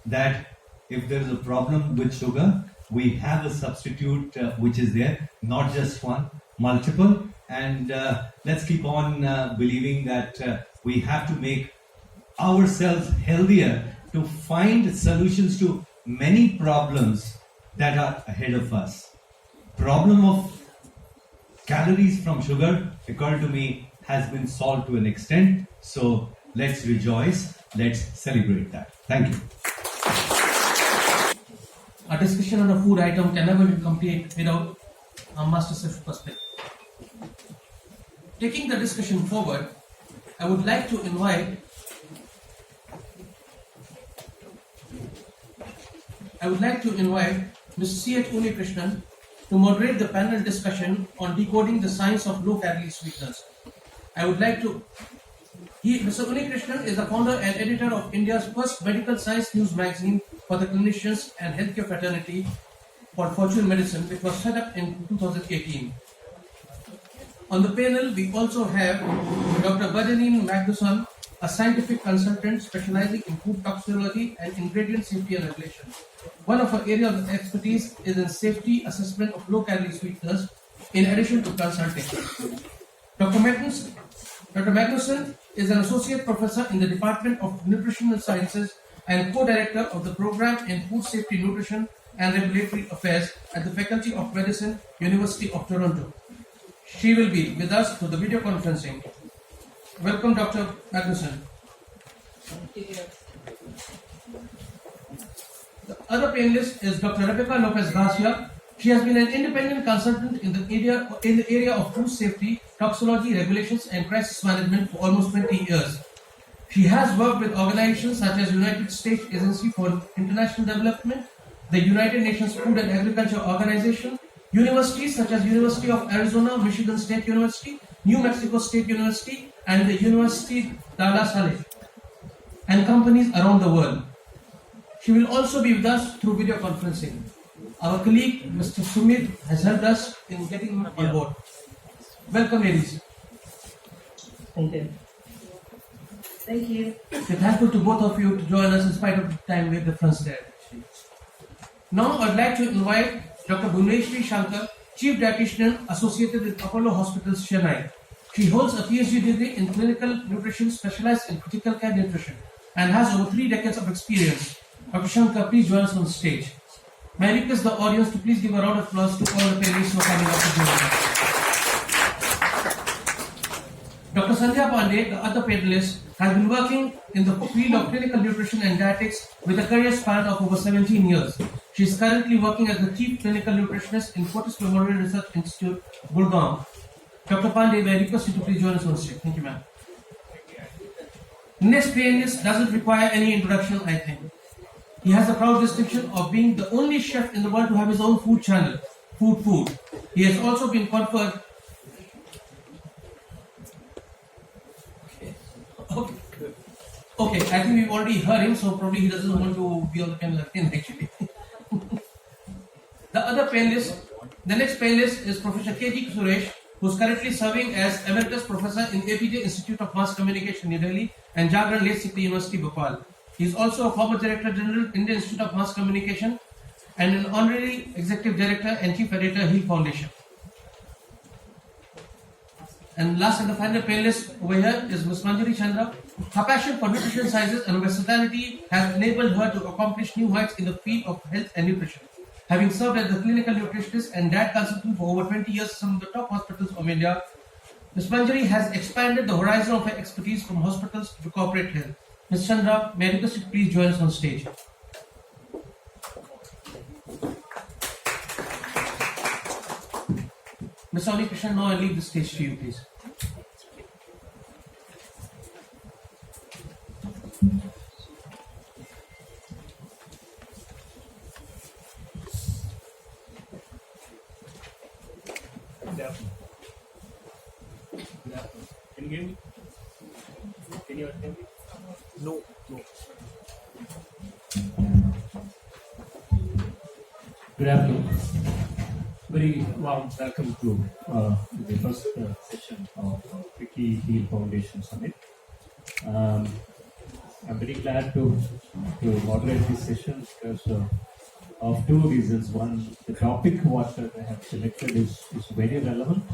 that if there is a problem with sugar, we have a substitute which is there, not just one, multiple. And let's keep on believing that we have to make ourselves healthier to find solutions to many problems that are ahead of us. Problem of calories from sugar, according to me, has been solved to an extent. So let's rejoice, let's celebrate that. Thank you. A discussion on a food item can never be complete without a master chef perspective. Taking the discussion forward, I would like to invite Mr. C.H. Unikrishnan to moderate the panel discussion on decoding the science of low-calorie sweeteners. Mr. Unikrishnan is the founder and editor of India's first medical science news magazine for the clinicians and healthcare fraternity for Fortune Medicine, which was set up in 2018. On the panel, we also have Dr. Bajanin Magnuson, a scientific consultant specializing in food toxicology and ingredient safety and regulation. One of her areas of expertise is in safety assessment of low-calorie sweeteners, in addition to consulting. Dr. Magnuson is an associate professor in the Department of Nutritional Sciences and co-director of the program in Food Safety, Nutrition and Regulatory Affairs at the Faculty of Medicine, University of Toronto. She will be with us through the video conferencing. Welcome, Dr. Magnuson. The other panelist is Dr. Rebecca Lopez Garcia. She has been an independent consultant in the area of food safety, toxicology, regulations, and crisis management for almost 20 years. She has worked with organizations such as United States Agency for International Development, the United Nations Food and Agriculture Organization, universities such as University of Arizona, Michigan State University, New Mexico State University, and the University de La Salle, and companies around the world. She will also be with us through video conferencing. Our colleague, Mr. Sumit, has helped us in getting on board. Welcome, ladies. Thank you. Thank you. We're thankful to both of you to join us in spite of the time we have difference there. Now, I'd like to invite Dr. Bhuvneshwari Shankar, Chief Dietitian associated with Apollo Hospitals, Chennai. She holds a PhD degree in clinical nutrition, specialized in critical care nutrition, and has over 3 decades of experience. Dr. Shankar, please join us on stage. May I request the audience to please give a round of applause to all the panelists who are coming up to join us. Dr. Sandhya Pandey, the other panelist, has been working in the field of clinical nutrition and dietetics with a career span of over 17 years. She is currently working as the Chief Clinical Nutritionist in Fortis Memorial Research Institute, Gurgaon. Dr. Pandey, may I request you to please join us on stage. Thank you, ma'am. Next panelist doesn't require any introduction, I think. He has the proud distinction of being the only chef in the world to have his own food channel, Food. He has also been conferred. Okay, I think we've already heard him, so probably he doesn't want to be on the panel again, actually. The next panelist is Professor K.G. Suresh, who is currently serving as Emeritus Professor in APJ Institute of Mass Communication, New Delhi, and Jagran Lake City University, Bhopal. He is also a former Director General, Indian Institute of Mass Communication, and an Honorary Executive Director and Chief Editor, Hill Foundation. And last and the final panelist over here is Ms. Manjari Chandra. Her passion for nutrition sciences and versatility has enabled her to accomplish new heights in the field of health and nutrition. Having served as the clinical nutritionist and diet consultant for over 20 years at some of the top hospitals of India, Ms. Manjari has expanded the horizon of her expertise from hospitals to corporate health. Ms. Chandra, may I request you please join us on stage. Ms. Unikrishnan, now I leave the stage to you, please. Can you hear me? Can you hear me? No. Good afternoon. Very warm welcome to the first session of Vicky Heal Foundation Summit. I'm very glad to moderate this session because of two reasons. One, the topic what they have selected is very relevant,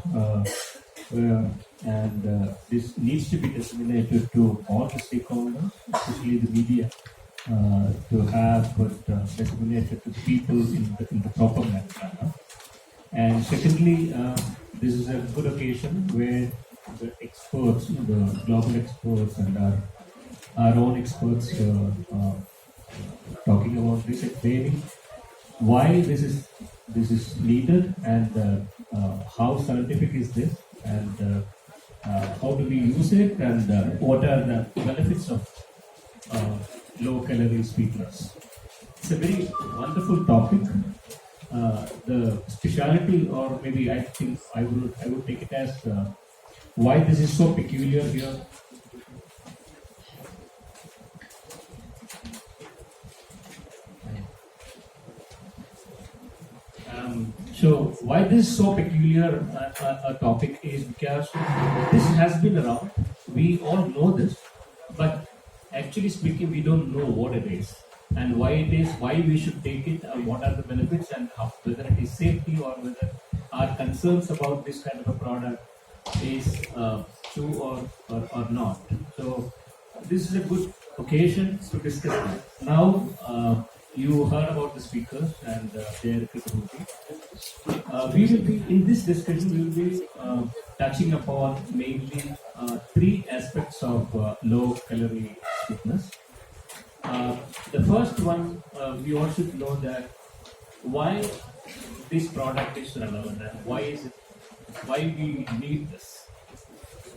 and this needs to be disseminated to all the stakeholders, especially the media, to have disseminated to the people in the proper manner. And secondly, this is a good occasion where the experts, the global experts, and our own experts talking about this, explaining why this is needed, and how scientific is this, and how do we use it, and what are the benefits of low-calorie sweeteners. It's a very wonderful topic. The speciality, or maybe I think I would take it as why this is so peculiar here. So why this is so peculiar a topic is because this has been around. We all know this, but actually speaking, we don't know what it is and why it is, why we should take it, what are the benefits, and how, whether it is safety or whether our concerns about this kind of a product is true or not. So this is a good occasion to discuss that. Now you heard about the speakers and their credibility. We will be, in this discussion, we will be touching upon mainly three aspects of low-calorie fitness. The first one, we all should know that why this product is relevant and why we need this.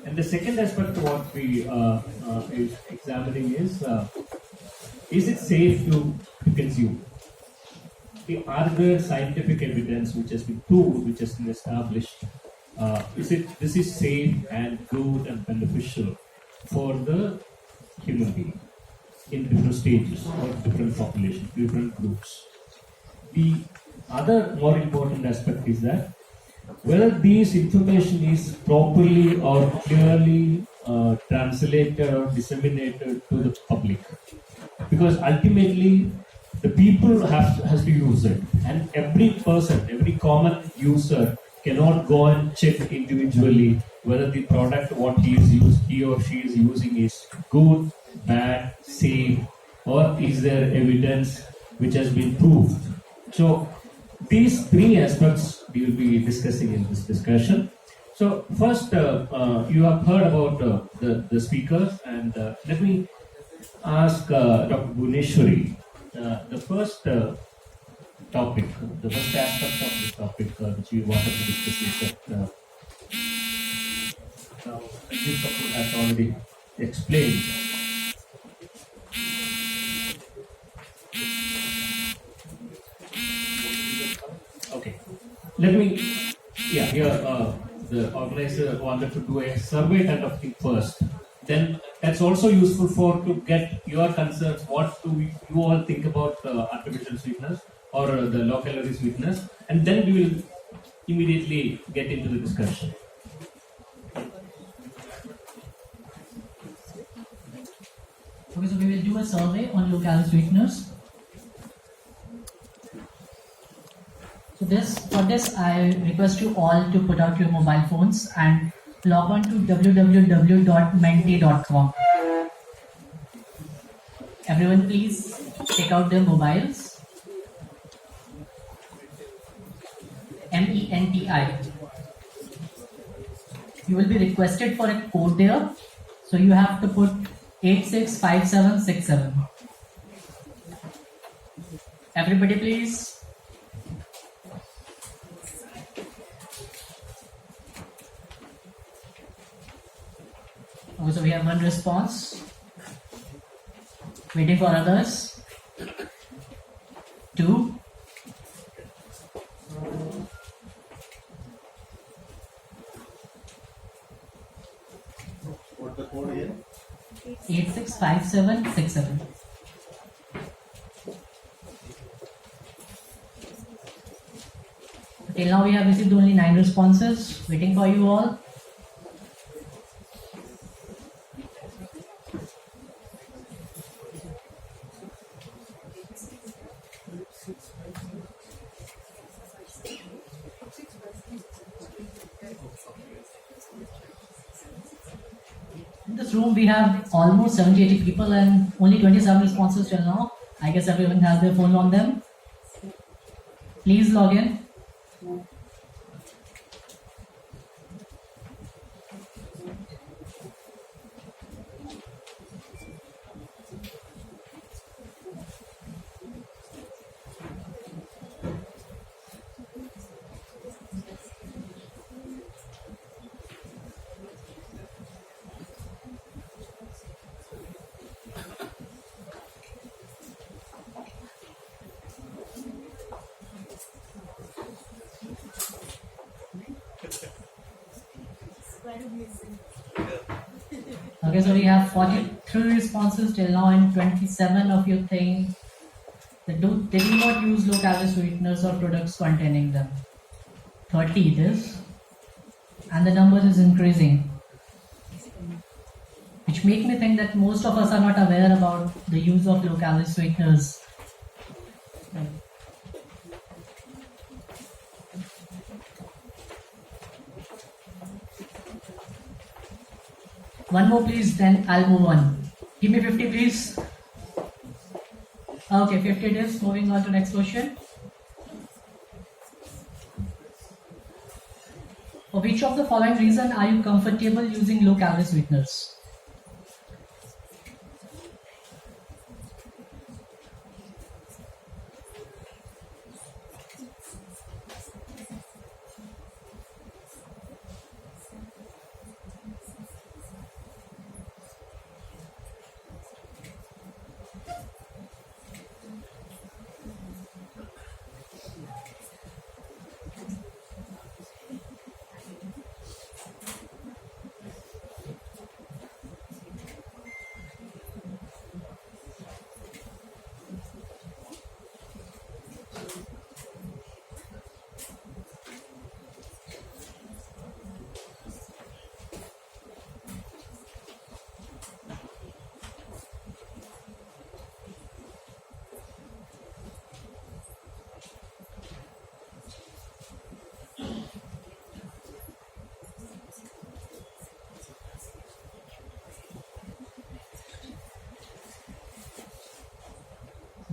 And the second aspect of what we is examining is it safe to consume? Are there scientific evidence which has been proved, which has been established? This is safe and good and beneficial for the human being in different stages or different populations, different groups. The other more important aspect is that whether this information is properly or clearly translated or disseminated to the public, because ultimately the people has to use it, and every person, every common user cannot go and check individually whether the product what he or she is using is good, bad, safe, or is there evidence which has been proved. So these three aspects we will be discussing in this discussion. So first, you have heard about the speakers, and let me ask Dr. Bhuneshwari, the first topic, the first aspect of this topic which we wanted to discuss is that Sanjeev Kapoor has already explained. Okay, let me, here the organizer wanted to do a survey kind of thing first. Then that's also useful to get your concerns. What do you all think about artificial sweeteners or the low-calorie sweeteners? And then we will immediately get into the discussion. Okay, so we will do a survey on low-calorie sweeteners. So for this, I request you all to put out your mobile phones and log on to www.mente.com. Everyone please take out their mobiles. MENTI. You will be requested for a code there. So you have to put 865767. Everybody please. Okay, so we have one response. Waiting for others. 2. What the code is? 865767. Till now we have received only 9 responses. Waiting for you all. this room we have almost 70-80 people and only 27 responses till now. I guess everyone has their phone on them. Please log in. Okay, so we have 43 responses till now, and 27 of you think they do not use low-calorie sweeteners or products containing them. 30 it is, and the number is increasing, which make me think that most of us are not aware about the use of low-calorie sweeteners. One more please, then I'll move on. Give me 50 please. Okay, 50 it is. Moving on to next question. For which of the following reason are you comfortable using low calorie sweeteners?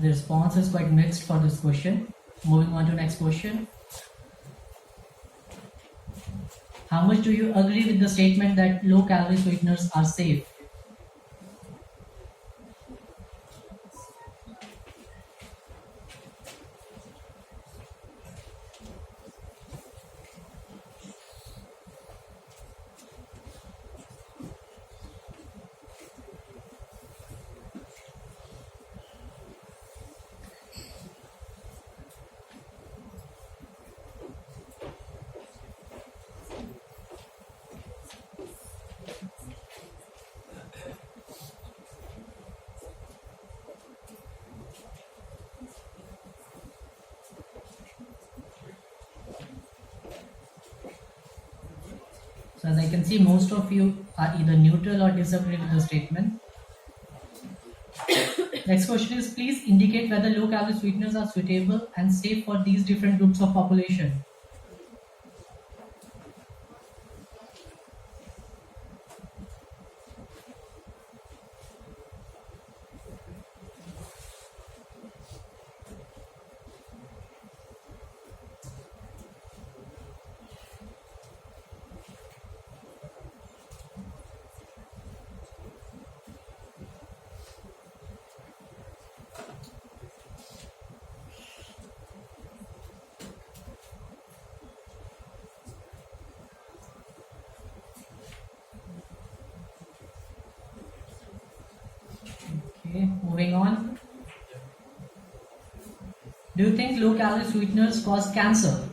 The response is quite mixed for this question. Moving on to next question. How much do you agree with the statement that low calorie sweeteners are safe? So as I can see, most of you are either neutral or disagree with the statement. Next question is, please indicate whether low calorie sweeteners are suitable and safe for these different groups of population. Okay, moving on. Do you think low calorie sweeteners cause cancer?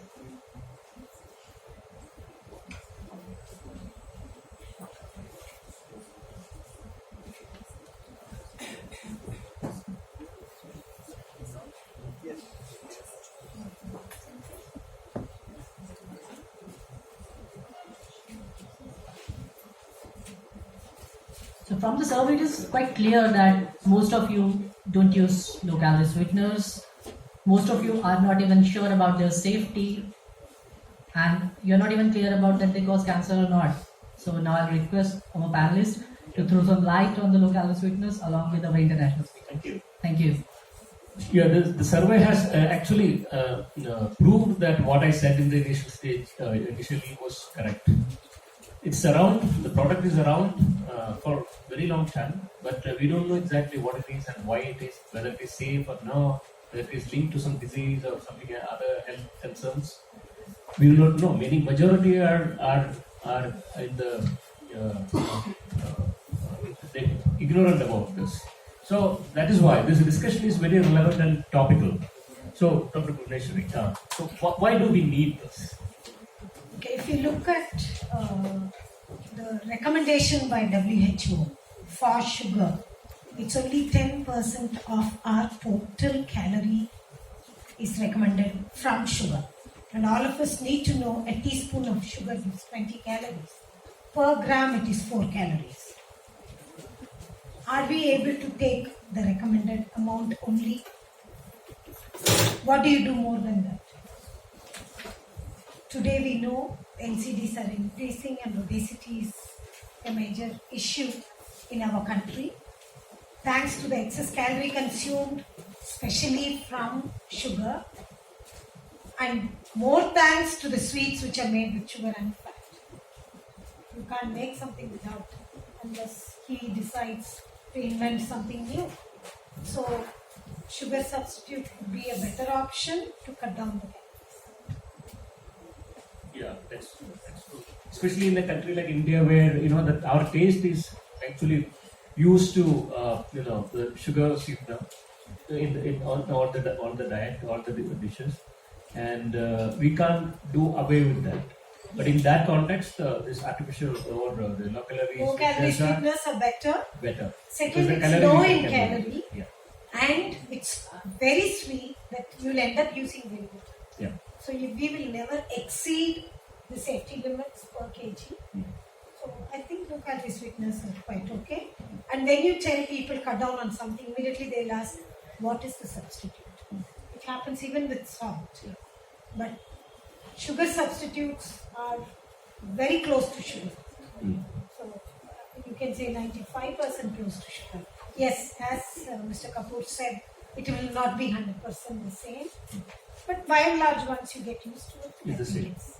So from the survey, it is quite clear that most of you don't use low calorie sweeteners. Most of you are not even sure about their safety, and you're not even clear about that they cause cancer or not. So now I'll request our panelists, to throw some light on the low calorie sweeteners along with our international sweeteners. Thank you. Thank you. Yeah, the survey has actually proved that what I said in the initial stage initially was correct. It's around, the product is around for a very long time, but we don't know exactly what it is and why it is, whether it is safe or not, whether it is linked to some disease or something other health concerns. We do not know. Many majority are in the ignorant about this. So that is why this discussion is very relevant and topical. So, Dr. Bhuvneshwari, so why do we need this? Okay, if you look at the recommendation by WHO for sugar, it's only 10% of our total calorie is recommended from sugar. And all of us need to know a teaspoon of sugar is 20 calories. Per gram it is 4 calories. Are we able to take the recommended amount only? What do you do more than that? Today we know NCDs are increasing and obesity is a major issue in our country. Thanks to the excess calorie consumed, especially from sugar, and more thanks to the sweets which are made with sugar and fat. You can't make something without, unless he decides to invent something new. So sugar substitute would be a better option to cut down the calories. Yeah, that's true. Especially in a country like India, where that our taste is actually used to the sugar sweetener in all the diet, all the dishes, and we can't do away with that. But in that context, this artificial or the low calorie sweeteners are better. Better. Second, it's low in calorie, and it's very sweet that you'll end up using very little. Yeah. So we will never exceed the safety limits per kg. So I think low calorie sweeteners are quite okay. And when you tell people cut down on something, immediately they'll ask, what is the substitute? It happens even with salt. But sugar substitutes are very close to sugar. So you can say 95% close to sugar. Yes, as Mr. Kapoor said, it will not be 100% the same. But by and large, once you get used to it, it's the same. It's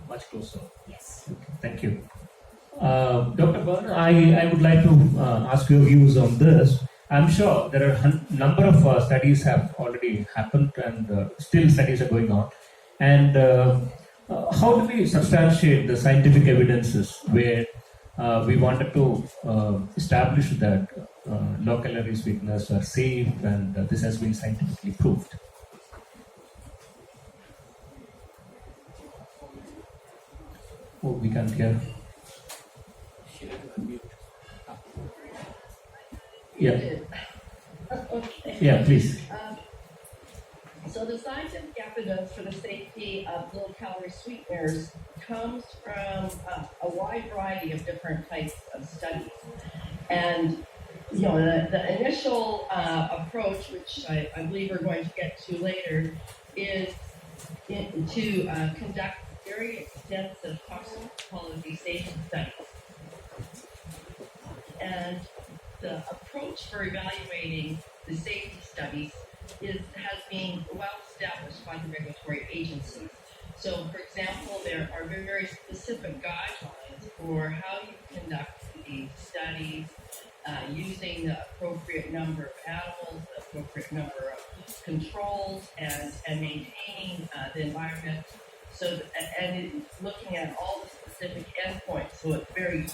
much closer. Yes. Okay, thank you. Dr. Bharna, I would like to ask your views on this. I'm sure there are a number of studies have already happened and still studies are going on. And how do we substantiate the scientific evidences where we wanted to establish that low-calorie sweeteners are safe and this has been scientifically proved? Oh, we can't hear. Yeah. Okay. Yeah, please. So the scientific evidence for the safety of low-calorie sweeteners comes from a wide variety of different types of studies. And the initial approach, which I believe we're going to get to later, is to conduct very extensive toxicology safety studies. And the approach for evaluating the safety studies has been well established by the regulatory agencies. So, for example, there are very specific guidelines for how you conduct these studies, using the appropriate number of animals, the appropriate number of controls, and maintaining the environment. So, and looking at all the specific endpoints. So it's very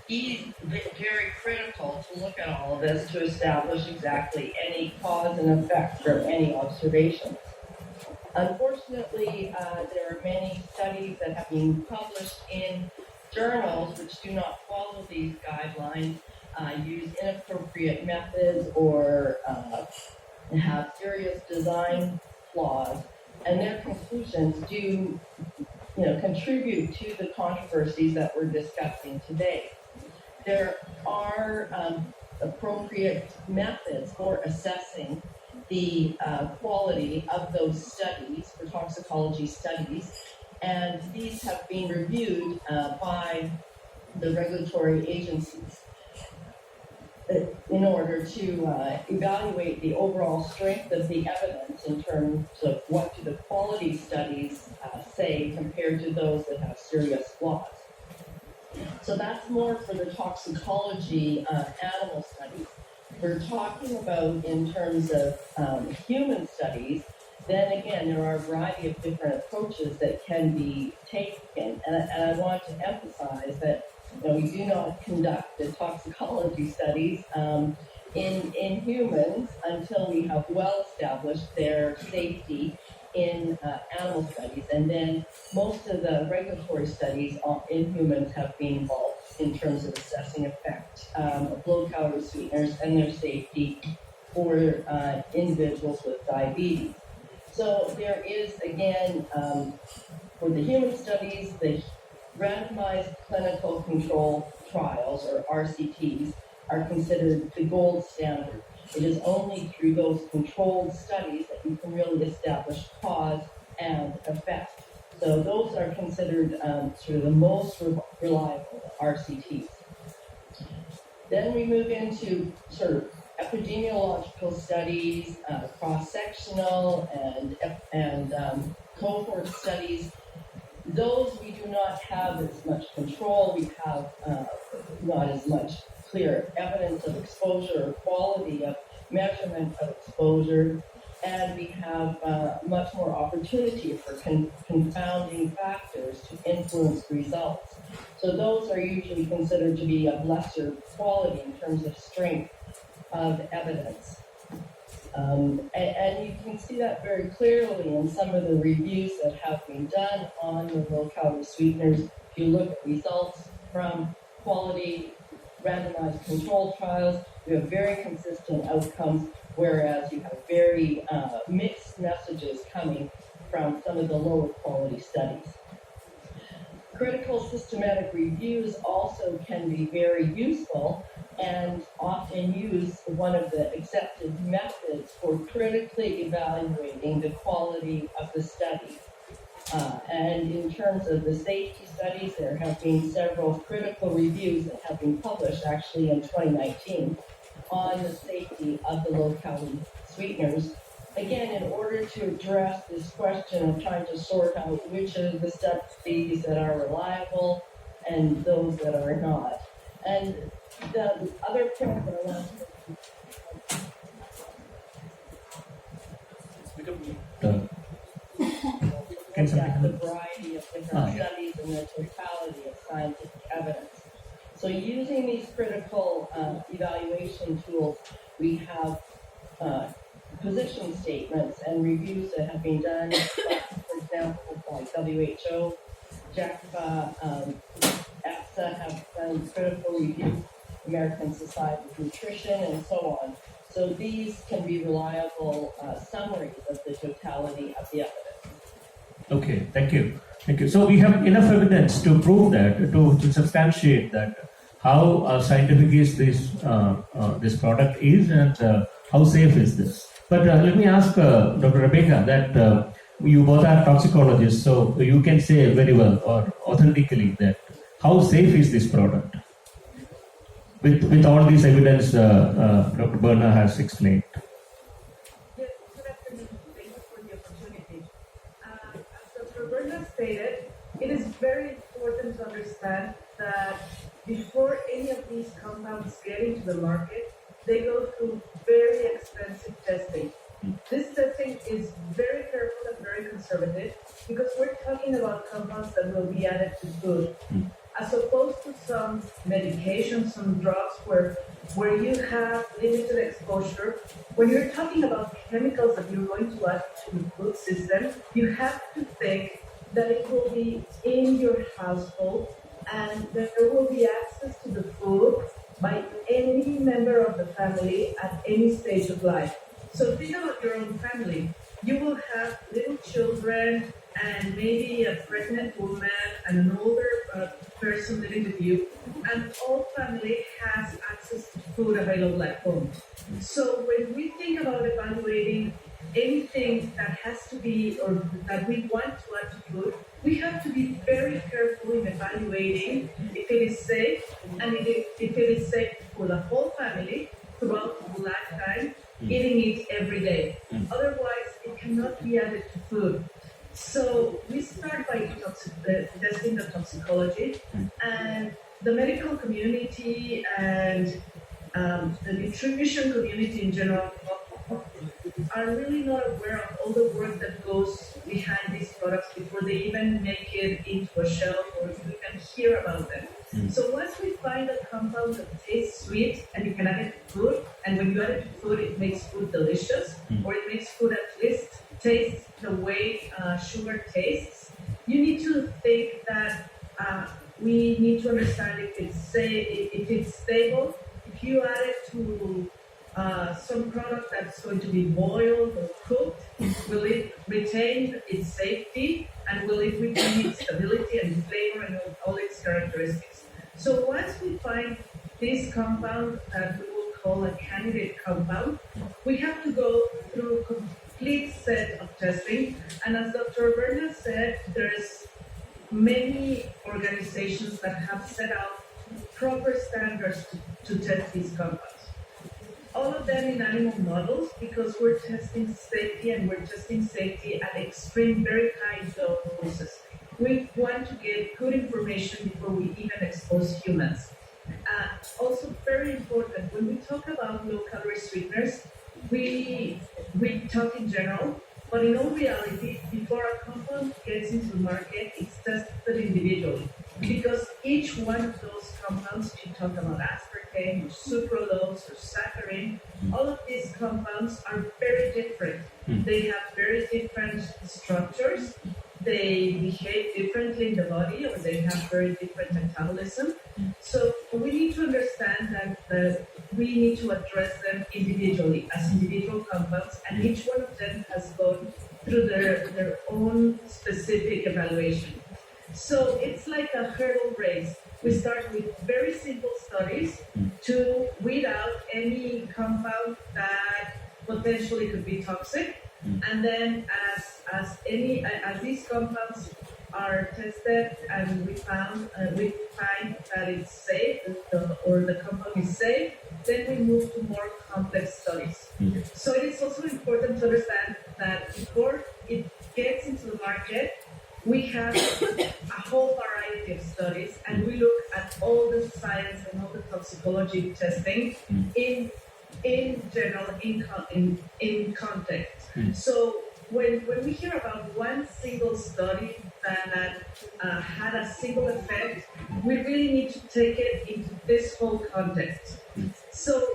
very critical to look at all of this to establish exactly any cause and effect from any observations. Unfortunately, there are many studies that have been published in journals which do not follow these guidelines, use inappropriate methods, or have serious design flaws, and their conclusions do contribute to the controversies that we're discussing today. There are appropriate methods for assessing the quality of those studies, for toxicology studies, and these have been reviewed by the regulatory agencies in order to evaluate the overall strength of the evidence in terms of what do the quality studies say compared to those that have serious flaws. So that's more for the toxicology animal studies. We're talking about in terms of human studies, then again, there are a variety of different approaches that can be taken. And I want to emphasize that we do not conduct the toxicology studies in humans until we have well established their safety in animal studies. And then most of the regulatory studies in humans have been involved in terms of assessing effect of low-calorie sweeteners and their safety for individuals with diabetes. So there is, again, for the human studies, the randomized clinical control trials, or RCTs, are considered the gold standard. It is only through those controlled studies that you can really establish cause and effect. So those are considered sort of the most reliable RCTs. Then we move into sort of epidemiological studies, cross-sectional and cohort studies. Those we do not have as much control. We have not as much clear evidence of exposure or quality of measurement of exposure, and we have much more opportunity for confounding factors to influence results. So those are usually considered to be of lesser quality in terms of strength of evidence. And you can see that very clearly in some of the reviews that have been done on the low-calorie sweeteners. If you look at results from quality randomized control trials, you have very consistent outcomes, whereas you have very mixed messages coming from some of the lower quality studies. Critical systematic reviews also can be very useful and often use one of the accepted methods for critically evaluating the quality of the study. And in terms of the safety studies, there have been several critical reviews that have been published actually in 2019 on the safety of the low-calorie sweeteners. Again, in order to address this question of trying to sort out which of the studies that are reliable and those that are not. And the other point that I want to the variety of different studies and the totality of scientific evidence. So using these critical evaluation tools, we have position statements and reviews that have been done, for example, by WHO, JACFA, EFSA have done critical reviews, American Society of Nutrition, and so on. So these can be reliable summaries of the totality of the evidence. Okay, thank you. Thank you. So we have enough evidence to prove that, to substantiate that, how scientific is this product is, and how safe is this. But let me ask Dr. Rebecca that you both are toxicologists, so you can say very well or authentically that how safe is this product? With all this evidence Dr. Berna has explained. Yes, good afternoon. Thank you for the opportunity. As Dr. Berna stated, it is very important to understand that before any of these compounds get into the market, they go through very expensive testing. This testing is very careful and very conservative because we're talking about compounds that will be added to food, as opposed to some medications, some drugs where you have limited exposure. When you're talking about chemicals that you're going to add to the food system, you have to think that it will be in your household and that there will be access to the food by any member of the family at any stage of life. So think about your own family. You will have little children and maybe a pregnant woman and an older person living with you, and all family has access to food available at home. So when we think about evaluating anything that has to be or that we want to add to food, we have to be very careful in evaluating if it is safe and if it is safe for the whole family throughout the lifetime, eating it every day. Otherwise, it cannot be added to food. So we start by testing the toxicology, and the medical community and the nutrition community in general are really not aware of all the work that goes behind these products before they even make it into a shelf or you can hear about them. So once we find a compound that tastes sweet and you can add it to food, and when you add it to food, it makes food delicious, or it makes food at least taste the way sugar tastes, you need to think that we need to understand if it's stable. If you add it to some product that's going to be boiled or cooked, will it retain its safety and will it retain its stability and flavor and all its characteristics? So once we find this compound that we will call a candidate compound, we have to go through a complete set of testing. And as Dr. Berna said, there's many organizations that have set out proper standards to test these compounds. All of them in animal models, because we're testing safety and we're testing safety at extreme, very high doses. We want to get good information before we even expose humans. Also very important, when we talk about low-calorie sweeteners, we talk in general, but in all reality, before a compound gets into the market, it's tested individually. Because each one of those compounds, if you talk about aspartame or sucralose or saccharin, all of these compounds are very different. They have very different structures. They behave differently in the body, or they have very different metabolism. So we need to understand that we need to address them individually as individual compounds, and each one of them has gone through their own specific evaluation. So it's like a hurdle race. We start with very simple studies to weed out any compound that potentially could be toxic. And then as these compounds are tested and we find that it's safe or the compound is safe, then we move to more complex studies. So it is also important to understand that before it gets into the market, we have a whole variety of studies, and we look at all the science and all the toxicology testing in general, in context. So when we hear about one single study that had a single effect, we really need to take it into this whole context. So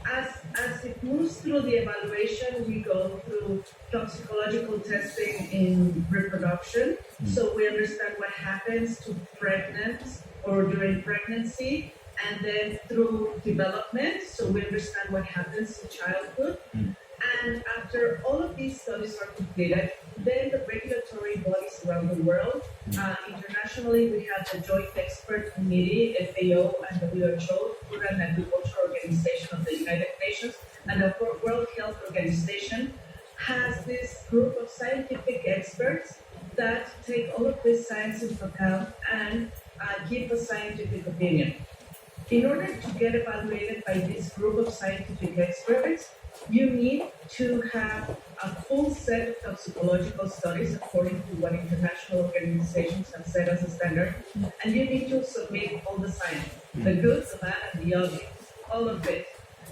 as it moves through the evaluation, we go through toxicological testing in reproduction. So we understand what happens to pregnant or during pregnancy, and then through development. So we understand what happens in childhood. And after all of these studies are completed, then the regulatory bodies around the world, internationally, we have the Joint Expert Committee, FAO, and WHO, Food and Agriculture Organization of the United Nations, and the World Health Organization has this group of scientific experts that take all of this science into account and give a scientific opinion. In order to get evaluated by this group of scientific experts, you need to have a full set of toxicological studies according to what international organizations have set as a standard, and you need to submit all the science, the good, the bad, and the ugly, all of it.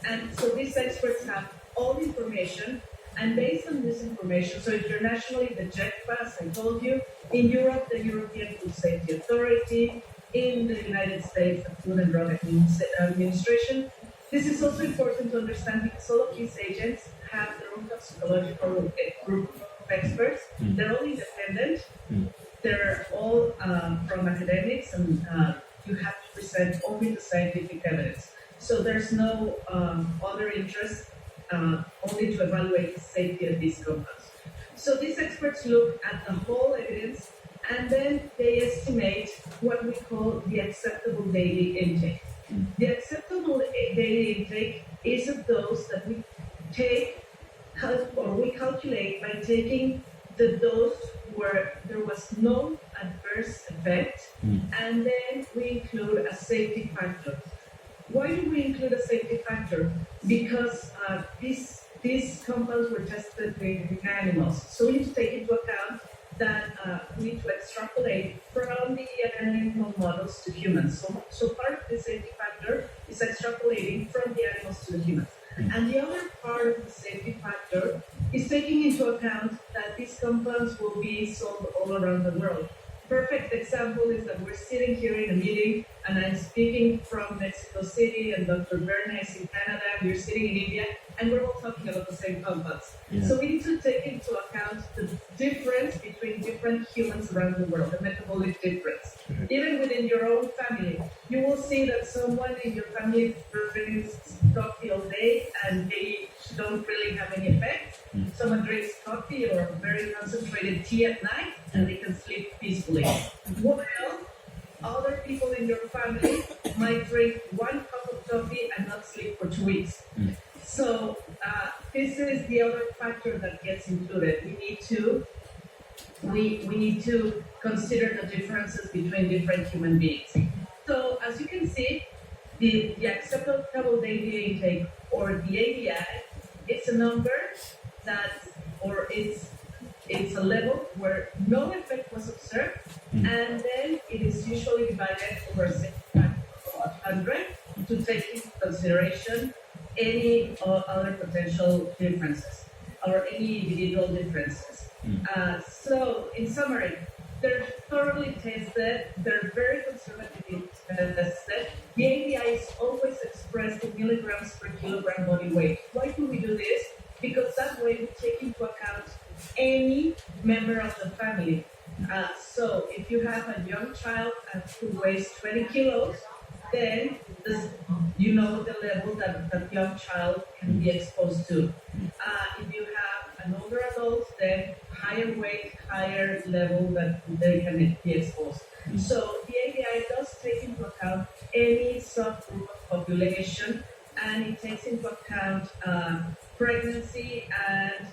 And so these experts have all the information, and based on this information, so internationally, the JECFA, as I told you, in Europe, the European Food Safety Authority, in the United States, the Food and Drug Administration. This is also important to understand because all of these agents have their own toxicological group of experts. They're all independent. They're all from academics, and you have to present only the scientific evidence. So there's no other interest, only to evaluate the safety of these compounds. So these experts look at the whole evidence, and then they estimate what we call the acceptable daily intake. The acceptable daily intake is a dose that we take, or we calculate by taking the dose where there was no adverse effect, and then we include a safety factor. Why do we include a safety factor? Because these compounds were tested in animals, so we need to take into account that we need to extrapolate from the animal models to humans. So part of the safety factor is extrapolating from the animals to the humans. And the other part of the safety factor is taking into account that these compounds will be sold all around the world. Perfect example is that we're sitting here in a meeting and I'm speaking from Mexico City and Dr. Berna is in Canada and we're sitting in India and we're all talking about the same compounds. Yeah. So we need to take into account the difference between different humans around the world, the metabolic difference. Even within your own family, you will see that someone in your family drinks coffee all day and they don't really have any effect. Someone drinks coffee or very concentrated tea at night and they can sleep peacefully. While other people in your family might drink 1 cup of coffee and not sleep for 2 weeks. So this is the other factor that gets included. We need to consider the differences between different human beings. So as you can see, the acceptable daily intake or the ADI, it's a number that, or it's a level where no effect was observed, and then it is usually divided over a set of 100 to take into consideration any other potential differences or any individual differences. So in summary, they're thoroughly tested, they're very conservatively tested. The ADI is always expressed in milligrams per kilogram body weight. Why do we do this? Because that way we take into account any member of the family. So if you have a young child who weighs 20 kilos, then you know the level that that young child can be exposed to. If you have an older adult, then higher weight, higher level that they can be exposed. So the ADI does take into account any subgroup of population, and it takes into account pregnancy and,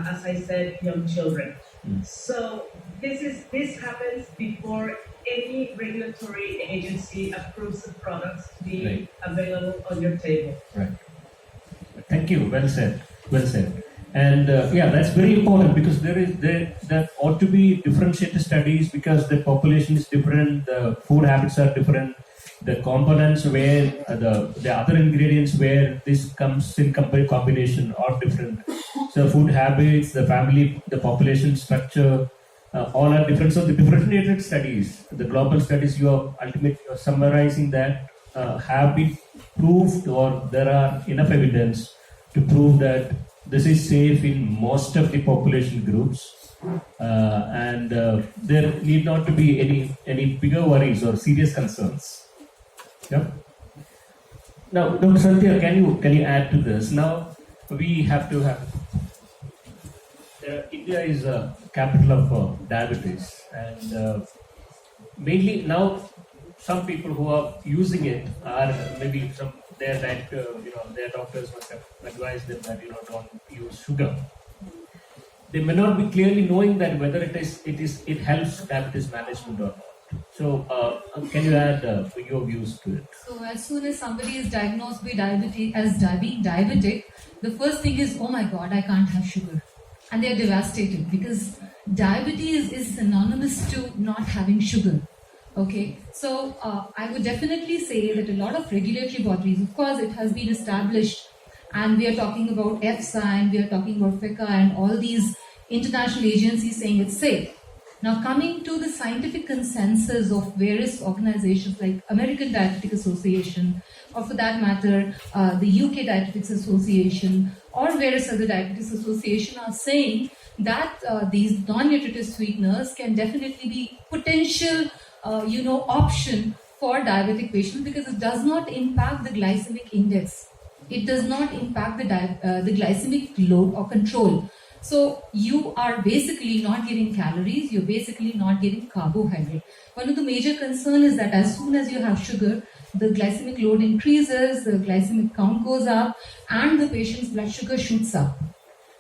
as I said, young children. So this happens before any regulatory agency approves the products to be available on your table. Right. Thank you. Well said. Well said. And yeah, that's very important because there ought to be differentiated studies because the population is different, the food habits are different, the components where the other ingredients where this comes in combination are different. So food habits, the family, the population structure, all are different. So the differentiated studies, the global studies you are ultimately summarizing that have been proved, or there are enough evidence to prove that this is safe in most of the population groups, and there need not to be any bigger worries or serious concerns. Yep. Now, Dr. Santhya, can you add to this? Now we have to have. India is a capital of diabetes, and mainly now some people who are using it are maybe their doctors must have advised them that don't use sugar. They may not be clearly knowing that whether it helps diabetes management or not. So can you add your views to it? So as soon as somebody is diagnosed with being diabetic, the first thing is, oh my God, I can't have sugar. And they are devastated because diabetes is synonymous to not having sugar. Okay, so I would definitely say that a lot of regulatory bodies, of course, it has been established, and we are talking about EFSA and we are talking about FICA and all these international agencies saying it's safe. Now, coming to the scientific consensus of various organizations like American Dietetic Association, or for that matter, the UK Dietetics Association, or various other dietetics associations are saying that these non-nutritive sweeteners can definitely be potential option for diabetic patients because it does not impact the glycemic index. It does not impact the glycemic load or control. So you are basically not giving calories, you're basically not giving carbohydrate. One of the major concerns is that as soon as you have sugar, the glycemic load increases, the glycemic count goes up, and the patient's blood sugar shoots up.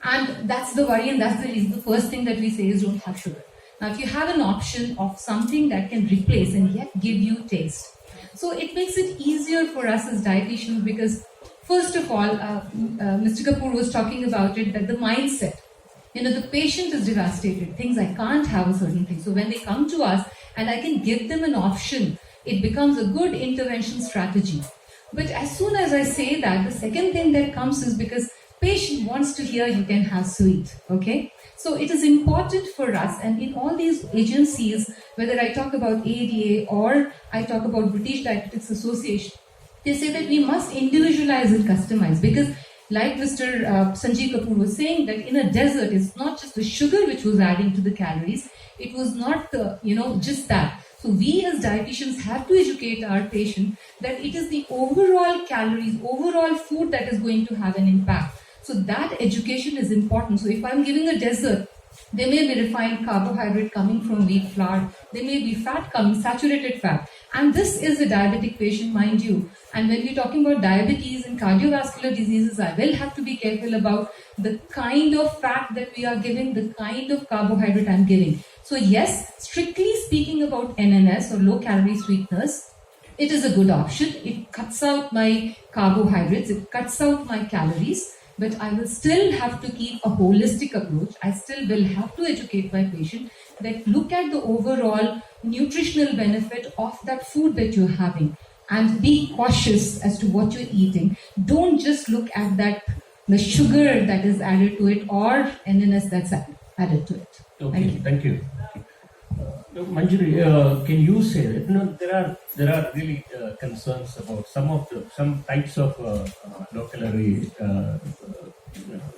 And that's the worry, and that's the reason. The first thing that we say is don't have sugar. Now, if you have an option of something that can replace and yet give you taste, so it makes it easier for us as dietitians because, first of all, Mr. Kapoor was talking about it, that the mindset, the patient is devastated, thinks I can't have a certain thing. So when they come to us and I can give them an option, it becomes a good intervention strategy. But as soon as I say that, the second thing that comes is because patient wants to hear you can have sweet, okay? So it is important for us, and in all these agencies, whether I talk about ADA or I talk about British Dietetics Association, they say that we must individualize and customize, because like Mr. Sanjeev Kapoor was saying, that in a desert, it's not just the sugar which was adding to the calories, it was not just that. So we as dietitians have to educate our patient that it is the overall calories, overall food that is going to have an impact. So that education is important. So if I'm giving a dessert, there may be refined carbohydrate coming from wheat flour, there may be fat coming, saturated fat. And this is a diabetic patient, mind you. And when we're talking about diabetes and cardiovascular diseases, I will have to be careful about the kind of fat that we are giving, the kind of carbohydrate I'm giving. So yes, strictly speaking about NNS or low calorie sweeteners, it is a good option. It cuts out my carbohydrates, it cuts out my calories, but I will still have to keep a holistic approach. I still will have to educate my patient that look at the overall nutritional benefit of that food that you're having and be cautious as to what you're eating. Don't just look at the sugar that is added to it or NNS that's added to it. Okay, thank you. Manjari, can you say that there are really concerns about some types of low calorie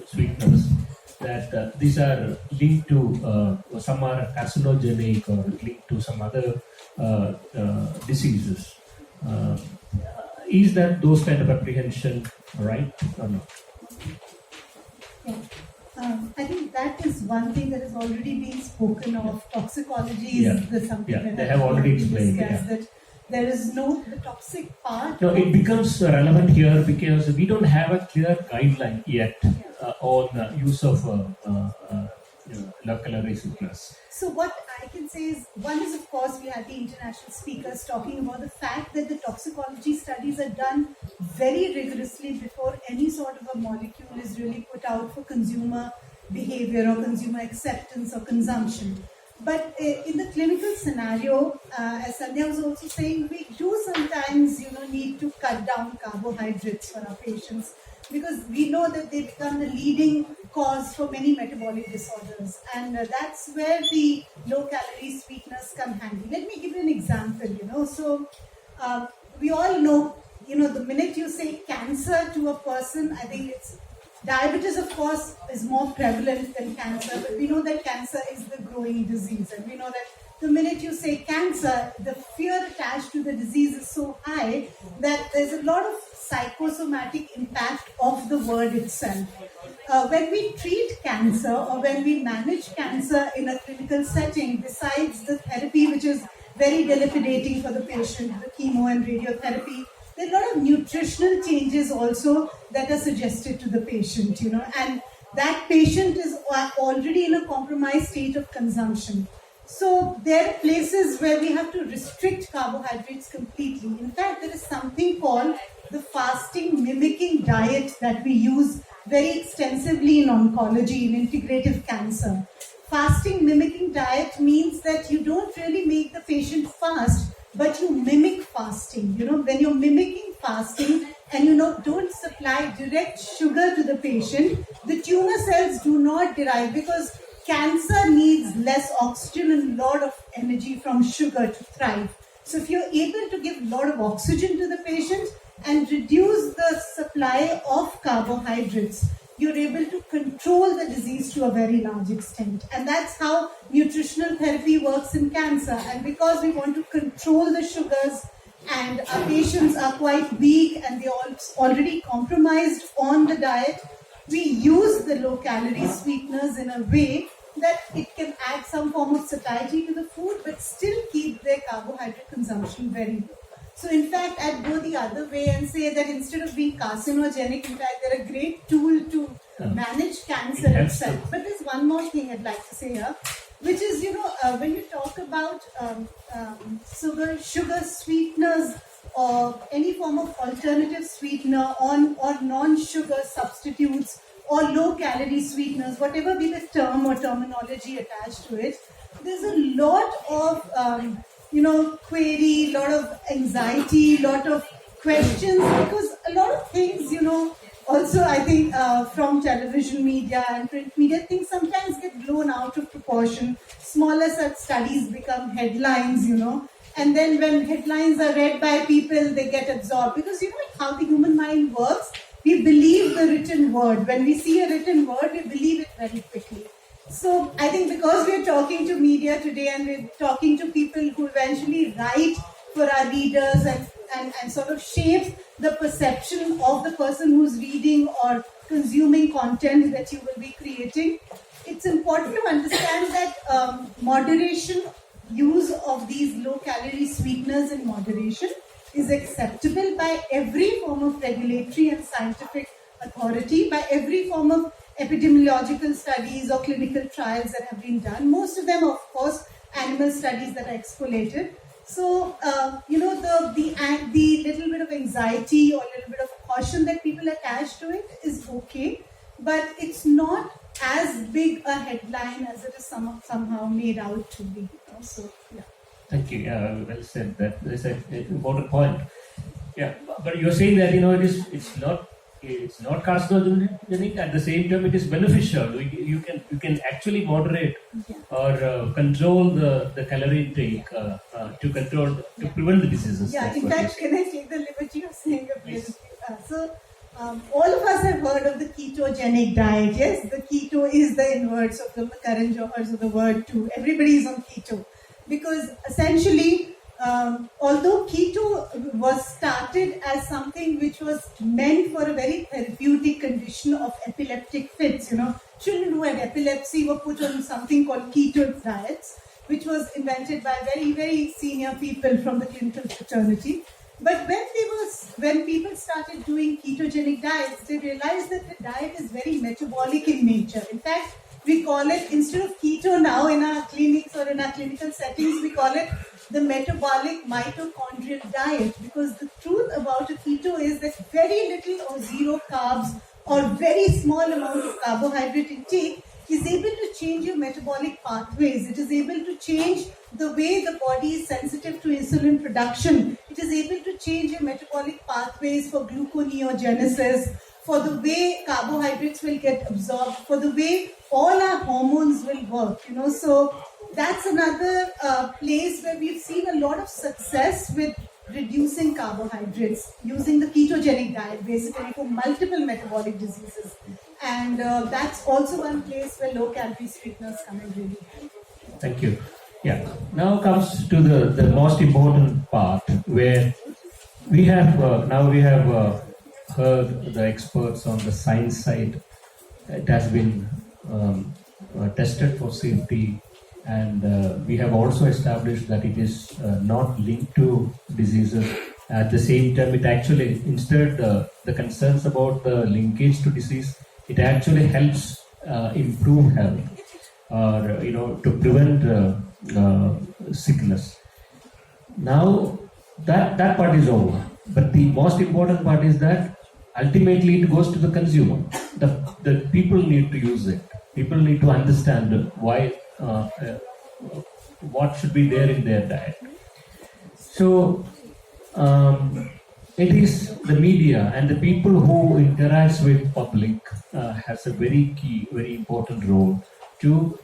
sweeteners, that these are linked to some are carcinogenic or linked to some other diseases. Is that those kind of apprehension right or not? Yeah. I think that is one thing that has already been spoken of. Toxicology is something that they have already explained that there is the toxic part. No, it becomes relevant here because we don't have a clear guideline yet on use of low calorie sweeteners. So what I can say is, one is of course we had the international speakers talking about the fact that the toxicology studies are done very rigorously before any sort of a molecule is really put out for consumer behavior or consumer acceptance or consumption. But in the clinical scenario, as Sandhya was also saying, we do sometimes need to cut down carbohydrates for our patients, because we know that they become the leading cause for many metabolic disorders, and that's where the low-calorie sweeteners come handy. Let me give you an example. So we all know, the minute you say cancer to a person, I think it's diabetes, of course, is more prevalent than cancer, but we know that cancer is the growing disease, and we know that the minute you say cancer, the fear attached to the disease is so high that there's a lot of psychosomatic impact of the word itself. When we treat cancer or when we manage cancer in a clinical setting, besides the therapy, which is very dilapidating for the patient, the chemo and radiotherapy, there are a lot of nutritional changes also that are suggested to the patient, and that patient is already in a compromised state of consumption. So there are places where we have to restrict carbohydrates completely. In fact, there is something called the fasting mimicking diet that we use very extensively in oncology, in integrative cancer. Fasting mimicking diet means that you don't really make the patient fast, but you mimic fasting. When you're mimicking fasting and don't supply direct sugar to the patient, the tumor cells do not derive, because cancer needs less oxygen and a lot of energy from sugar to thrive. So if you're able to give a lot of oxygen to the patient and reduce the supply of carbohydrates, you're able to control the disease to a very large extent. And that's how nutritional therapy works in cancer. And because we want to control the sugars, and our patients are quite weak and they're already compromised on the diet, we use the low-calorie sweeteners in a way that it can add some form of satiety to the food, but still keep their carbohydrate consumption very low. So in fact, I'd go the other way and say that instead of being carcinogenic, in fact, they're a great tool to manage cancer itself. But there's one more thing I'd like to say here. which is, when you talk about sugar sweeteners or any form of alternative sweetener or non-sugar substitutes or low-calorie sweeteners, whatever be the term or terminology attached to it, there's a lot of, query, a lot of anxiety, a lot of questions, because a lot of things, also I think from television media and print media, things sometimes get blown out of proportion. Smaller such studies become headlines, and then when headlines are read by people, they get absorbed, because how the human mind works. We believe the written word. When we see a written word, we believe it very quickly. So I think because we're talking to media today and we're talking to people who eventually write for our readers and sort of shape the perception of the person who's reading or consuming content that you will be creating, it's important to understand that moderation, use of these low-calorie sweeteners in moderation is acceptable by every form of regulatory and scientific authority, by every form of epidemiological studies or clinical trials that have been done. Most of them, of course, animal studies that are exfoliated. So, the little bit of anxiety or a little bit of caution that people attach to it is okay, but it's not as big a headline as it is somehow made out to be. So, yeah. Thank you. Yeah, well said. That is an important point. Yeah, but you're saying that it's not carcinogenic. At the same time, it is beneficial. You can actually moderate or control the calorie intake to prevent the diseases. Yeah. In fact, can I take the liberty of saying a bit? All of us have heard of the ketogenic diet. Yes, the keto is the inverse of the Karan Johar's of the word too. Everybody is on keto. Because essentially, although keto was started as something which was meant for a very therapeutic condition of epileptic fits, children who had epilepsy were put on something called keto diets, which was invented by very, very senior people from the clinical fraternity. But when people started doing ketogenic diets, they realized that the diet is very metabolic in nature. In fact, we call it, instead of keto now in our clinics or in our clinical settings, we call it the metabolic mitochondrial diet, because the truth about a keto is that very little or zero carbs or very small amount of carbohydrate intake is able to change your metabolic pathways. It is able to change the way the body is sensitive to insulin production. It is able to change your metabolic pathways for gluconeogenesis, for the way carbohydrates will get absorbed, for the way all our hormones will work, So that's another place where we've seen a lot of success with reducing carbohydrates, using the ketogenic diet basically for multiple metabolic diseases. And that's also one place where low-calorie sweeteners come in really handy. Thank you. Yeah. Now comes to the most important part, where we have heard the experts on the science side. It has been tested for safety, and we have also established that it is not linked to diseases. At the same time, it actually, instead the concerns about the linkage to disease, it actually helps improve health, or to prevent sickness. Now that part is over, but the most important part is that ultimately it goes to the consumer. The people need to use it. People need to understand why, what should be there in their diet. So it is the media and the people who interacts with public has a very important role to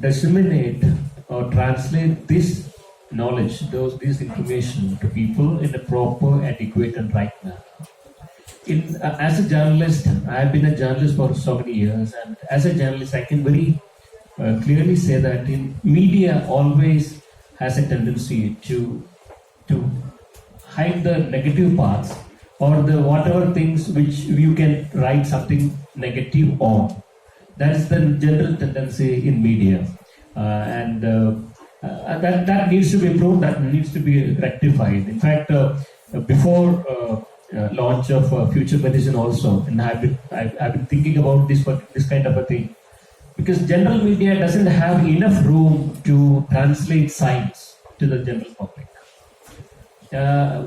disseminate or translate this knowledge, this information to people in a proper, adequate and right manner. As a journalist, I have been a journalist for so many years, and as a journalist, I can very clearly say that media always has a tendency to hide the negative parts, or the whatever things which you can write something negative on. That is the general tendency in media, and that needs to be improved. That needs to be rectified. In fact, before launch of Future Medicine also, and I've been thinking about this kind of a thing. because general media doesn't have enough room to translate science to the general public,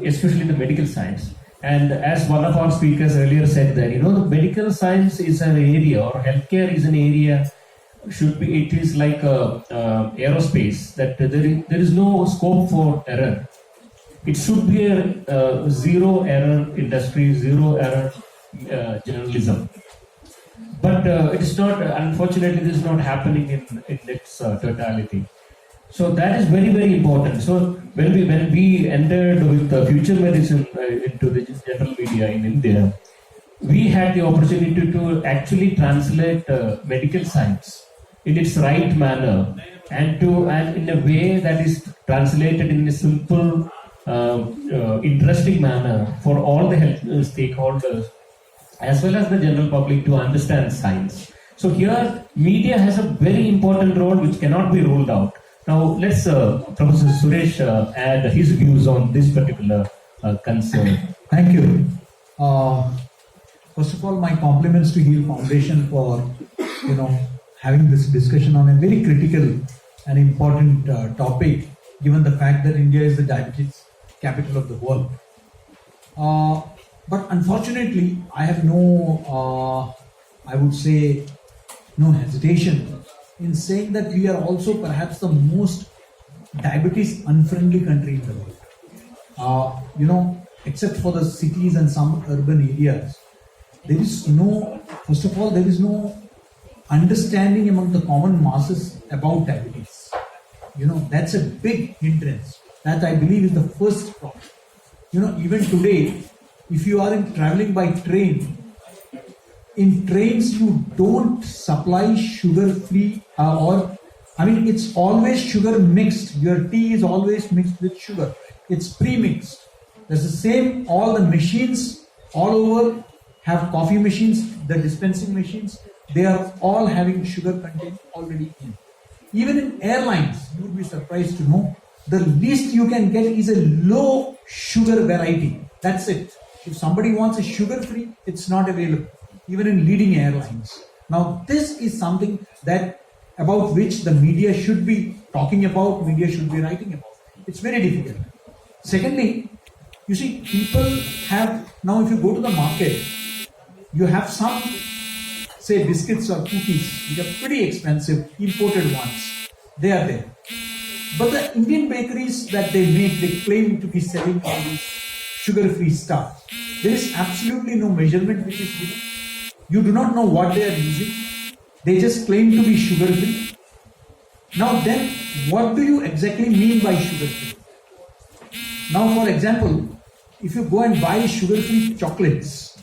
especially the medical science. And as one of our speakers earlier said that, the medical science is an area, or healthcare is an area, it is like aerospace, that there is no scope for error. It should be a zero error industry, zero error journalism. But it is not, unfortunately, this is not happening in its totality. So that is very, very important. So when we entered with future medicine into the general media in India, we had the opportunity to actually translate medical science in its right manner, and in a way that is translated in a simple, interesting manner for all the health stakeholders as well as the general public to understand science. So here, media has a very important role which cannot be ruled out. Now let's Professor Suresh add his views on this particular concern. Thank you. First of all, my compliments to HEAL Foundation for having this discussion on a very critical and important topic, given the fact that India is the diabetes capital of the world. But unfortunately, I have no hesitation in saying that we are also perhaps the most diabetes unfriendly country in the world. Except for the cities and some urban areas, there is no understanding among the common masses about diabetes. That's a big hindrance. That I believe is the first problem. Even today, if you are traveling by train, in trains you don't supply sugar-free it's always sugar mixed. Your tea is always mixed with sugar. It's pre-mixed. There's the same, all the machines all over have coffee machines, the dispensing machines, they are all having sugar content already in. Even in airlines, you would be surprised to know, the least you can get is a low sugar variety. That's it. If somebody wants a sugar-free, it's not available, even in leading airlines. Now, this is something about which the media should be talking about, media should be writing about. It's very difficult. Secondly, you see, people have, now if you go to the market, you have some, say, biscuits or cookies, which are pretty expensive, imported ones. They are there. But the Indian bakeries that they make, they claim to be selling all these sugar-free stuff. There is absolutely no measurement which is given. You do not know what they are using. They just claim to be sugar-free. Now then, what do you exactly mean by sugar-free? Now, for example, if you go and buy sugar-free chocolates,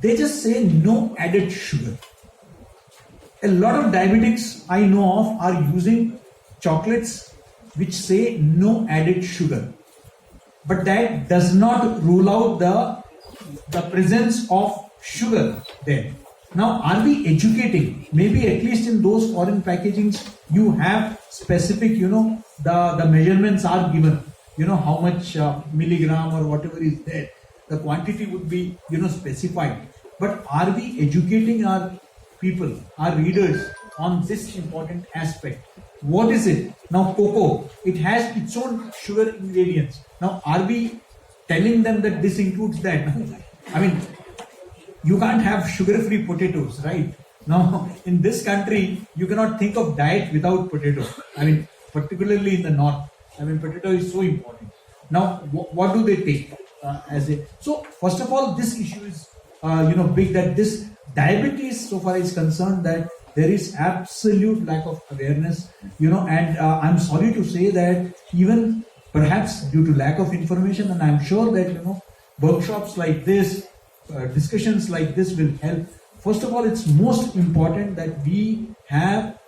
they just say no added sugar. A lot of diabetics I know of are using chocolates which say no added sugar. But that does not rule out the presence of sugar there. Now, are we educating? Maybe at least in those foreign packagings, you have specific, the measurements are given. How much milligram or whatever is there. The quantity would be, specified. But are we educating our people, our readers on this important aspect? What is it? Now, cocoa, it has its own sugar ingredients. Now, are we telling them that this includes that? I mean, you can't have sugar-free potatoes, right? Now, in this country, you cannot think of diet without potato. I mean, particularly in the north. I mean, potato is so important. Now, what do they take So, first of all, this issue is, big, that this diabetes, so far is concerned, that there is absolute lack of awareness, and I'm sorry to say that even perhaps due to lack of information, and I'm sure that, workshops like this, discussions like this will help. First of all, it's most important that we have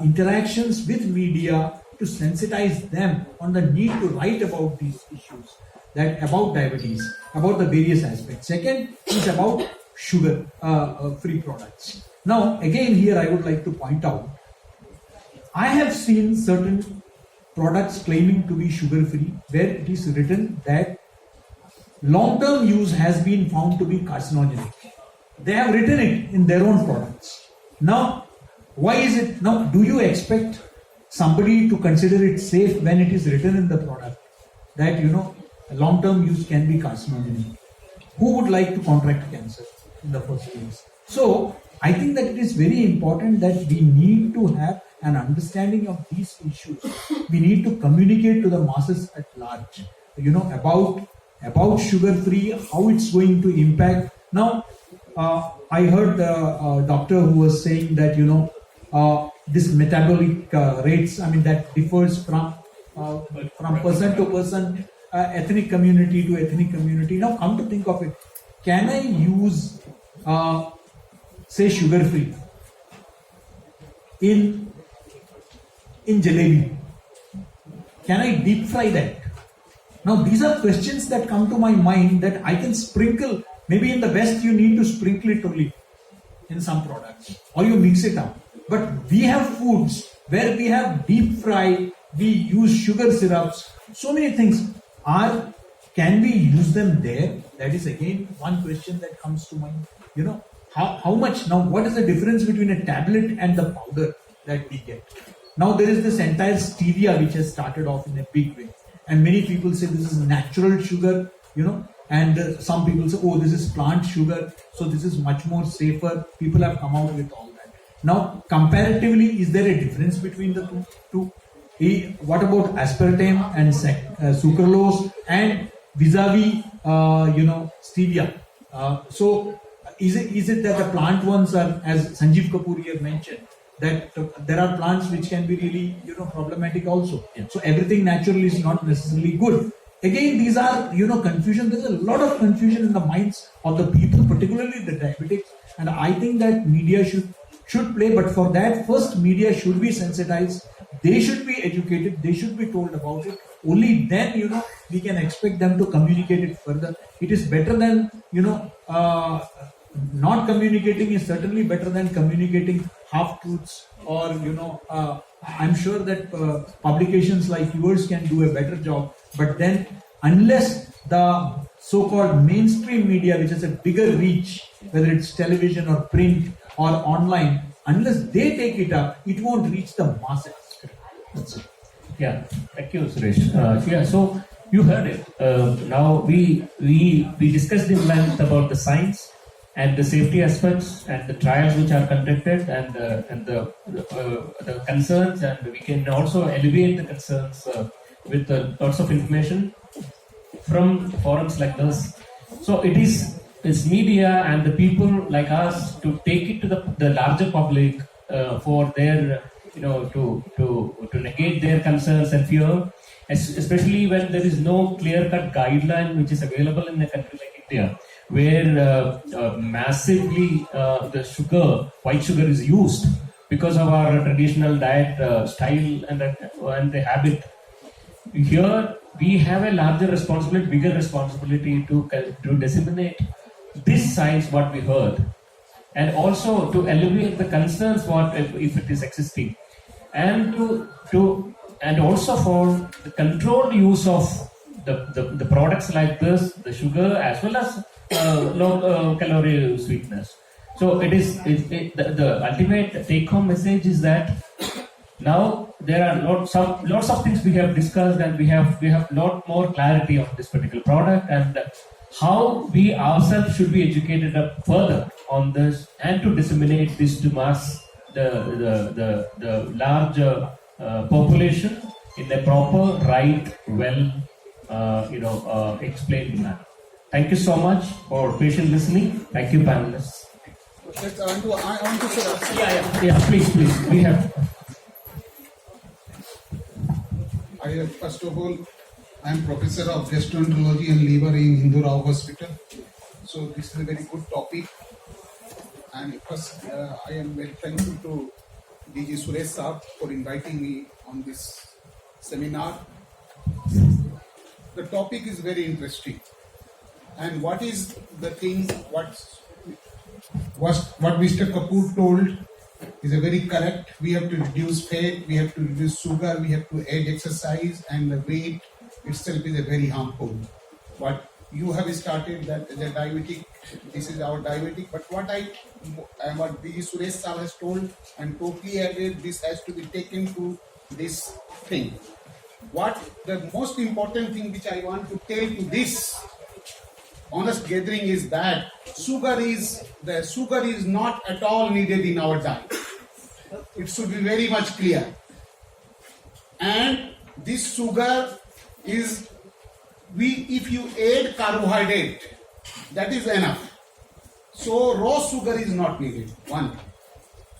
interactions with media to sensitize them on the need to write about these issues, about diabetes, about the various aspects. Second is about sugar free products. Now, again, here I would like to point out, I have seen certain products claiming to be sugar free where it is written that long-term use has been found to be carcinogenic. They have written it in their own products. Now, Why is it now? Do you expect somebody to consider it safe when it is written in the product that long-term use can be carcinogenic? Who would like to contract cancer in the first place? So I think that it is very important that we need to have an understanding of these issues. We need to communicate to the masses at large, about sugar-free, how it's going to impact. Now, I heard the doctor who was saying that this metabolic rates, that differs from person to person, ethnic community to ethnic community. Now, come to think of it, can I use, say, sugar-free in jalebi? Can I deep fry that? Now, these are questions that come to my mind that I can sprinkle. Maybe in the West, you need to sprinkle it only in some products, or you mix it up. But we have foods where we have deep fry, we use sugar syrups, so many things. Can we use them there? That is again one question that comes to mind. How much? Now, what is the difference between a tablet and the powder that we get? Now, there is this entire stevia which has started off in a big way. And many people say this is natural sugar, and some people say, oh, this is plant sugar, so this is much more safer. People have come out with all that. Now, comparatively, is there a difference between the two? What about aspartame and sucralose and vis-a-vis, stevia? So, is it that the plant ones are, as Sanjeev Kapoor here mentioned, that there are plants which can be really, problematic also. Yeah. So everything natural is not necessarily good. Again, these are, confusion. There's a lot of confusion in the minds of the people, particularly the diabetics. And I think that media should play, but for that, first media should be sensitized. They should be educated. They should be told about it. Only then, we can expect them to communicate it further. It is better than, not communicating is certainly better than communicating half-truths, or I'm sure that publications like yours can do a better job, but then unless the so-called mainstream media, which has a bigger reach, whether it's television or print or online, unless they take it up, it won't reach the masses. That's it. Yeah, thank you, Suresh. So you heard it. Now we discussed in length about the science and the safety aspects and the trials which are conducted and the concerns, and we can also alleviate the concerns with lots of information from forums like this. So it's media and the people like us to take it to the larger public for their to negate their concerns and fear, especially when there is no clear-cut guideline which is available in a country like India, where massively the white sugar is used because of our traditional diet style and the habit. Here we have a larger responsibility, bigger responsibility to disseminate this science what we heard, and also to alleviate the concerns what if it is existing, and and also for the controlled use of the products like this, the sugar as well as low calorie sweetness. So the ultimate take-home message is that now there are lots of things we have discussed, and we have lot more clarity on this particular product and how we ourselves should be educated up further on this, and to disseminate this to mass the larger population in a proper, right, explained manner. Thank you so much for patient listening. Thank you, panelists. I want to say. Yeah, please. We have. First of all, I am professor of gastroenterology and liver in Hindu Rao Hospital. So this is a very good topic. And first, I am very thankful to DG Suresh Saab for inviting me on this seminar. The topic is very interesting. And what is the thing, what Mr. Kapoor told is a very correct. We have to reduce fat, we have to reduce sugar, we have to add exercise, and the weight itself is a very harmful. But you have started that the diabetic, this is our diabetic, but what the Suresh Sir has told, and totally agree, this has to be taken to this thing. What the most important thing which I want to tell to this honest gathering is that sugar is not at all needed in our diet. It should be very much clear. And this sugar is, if you add carbohydrate, that is enough. So raw sugar is not needed. One.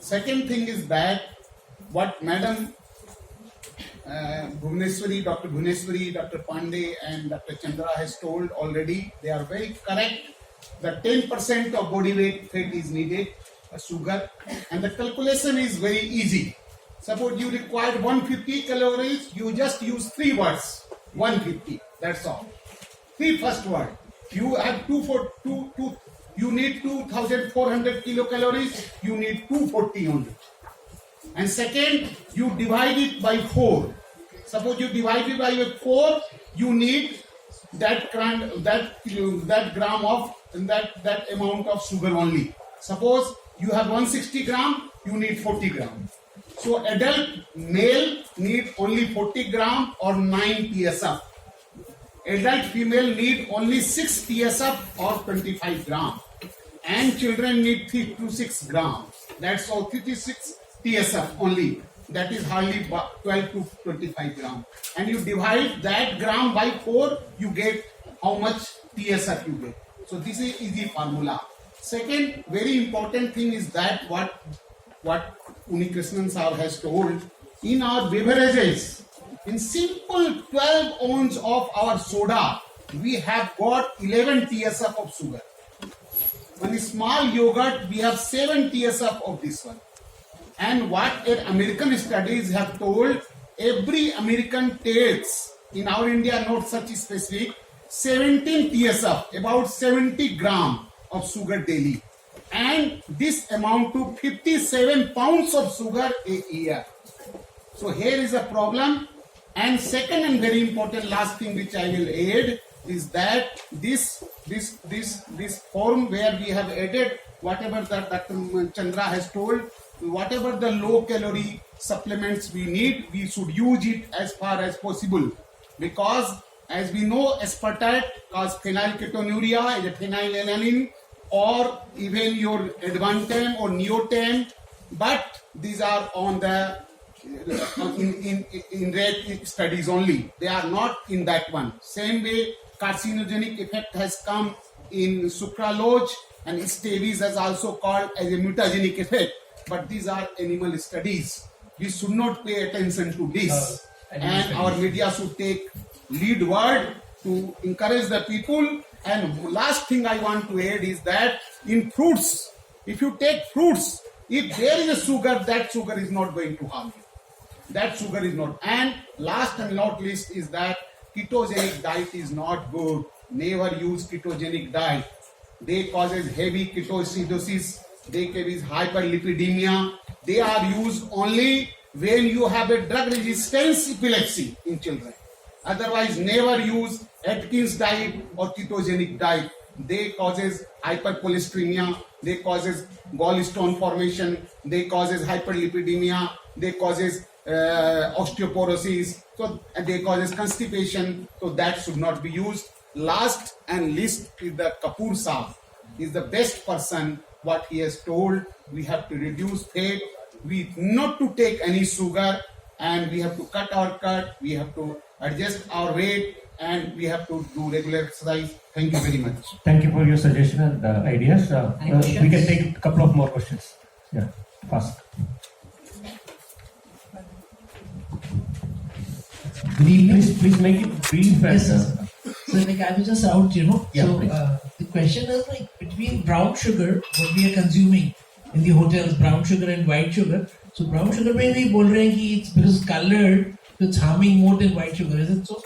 Second thing is that what Madam Bhuvaneswari, Dr. Bhuvaneswari, Dr. Pandey and Dr. Chandra has told already, they are very correct. The 10% of body weight fat is needed, sugar, and the calculation is very easy. Suppose you required 150 calories, you just use 3 words, 150, that's all. 3 first word. You have you need 2,400 kilocalories, you need 240 only. And second, you divide it by 4. Suppose you divide it by 4, you need that gram of that amount of sugar only. Suppose you have 160 gram, you need 40 gram. So adult male need only 40 gram or 9 PSF. Adult female need only 6 PSF or 25 gram. And children need 3 to 6 gram. That's all, 36 TSF only. That is hardly 12 to 25 gram. And you divide that gram by 4, you get how much TSF you get. So this is easy formula. Second, very important thing is that what Unikrishnan Sir has told, in our beverages, in simple 12 ounce of our soda, we have got 11 TSF of sugar. On a small yogurt, we have 7 TSF of this one. And what American studies have told, every American takes, in our India not such specific, 17 TSF, about 70 gram of sugar daily. And this amount to 57 pounds of sugar a year. So here is a problem. And second and very important last thing which I will add is that this form where we have added whatever that Dr. Chandra has told, whatever the low calorie supplements we need, we should use it as far as possible. Because as we know, aspartate causes phenylketonuria, is a phenylalanine, or even your Advantem or Neotem, but these are on the in red studies only. They are not in that one. Same way, carcinogenic effect has come in sucralose, and stevia has also called as a mutagenic effect. But these are animal studies. We should not pay attention to this. And our media should take lead word to encourage the people. And last thing I want to add is that in fruits, if you take fruits, if there is a sugar, that sugar is not going to harm you. That sugar is not. And last and not least is that ketogenic diet is not good. Never use ketogenic diet. They causes heavy ketoacidosis. They cause hyperlipidemia. They are used only when you have a drug resistance epilepsy in children. Otherwise, never use Atkins diet or ketogenic diet. They causes hypercholesteremia. They causes gallstone formation. They causes hyperlipidemia. They causes osteoporosis. So they causes constipation. So that should not be used. Last and least is the Kapoor Saab. Is the best person. What he has told, we have to reduce fat, we not to take any sugar, and we have to cut our cut, we have to adjust our weight, and we have to do regular exercise. Thank you very much. Thank you for your suggestion and ideas. We can take a couple of more questions. Yeah, fast. Please make it brief. Yes, sir. So like I was just out, Yeah, so the question is like between brown sugar, what we are consuming in the hotels, brown sugar and white sugar. So brown sugar mein bhi bol rahe hain ki it's because colored, so it's harming more than white sugar. Is it so?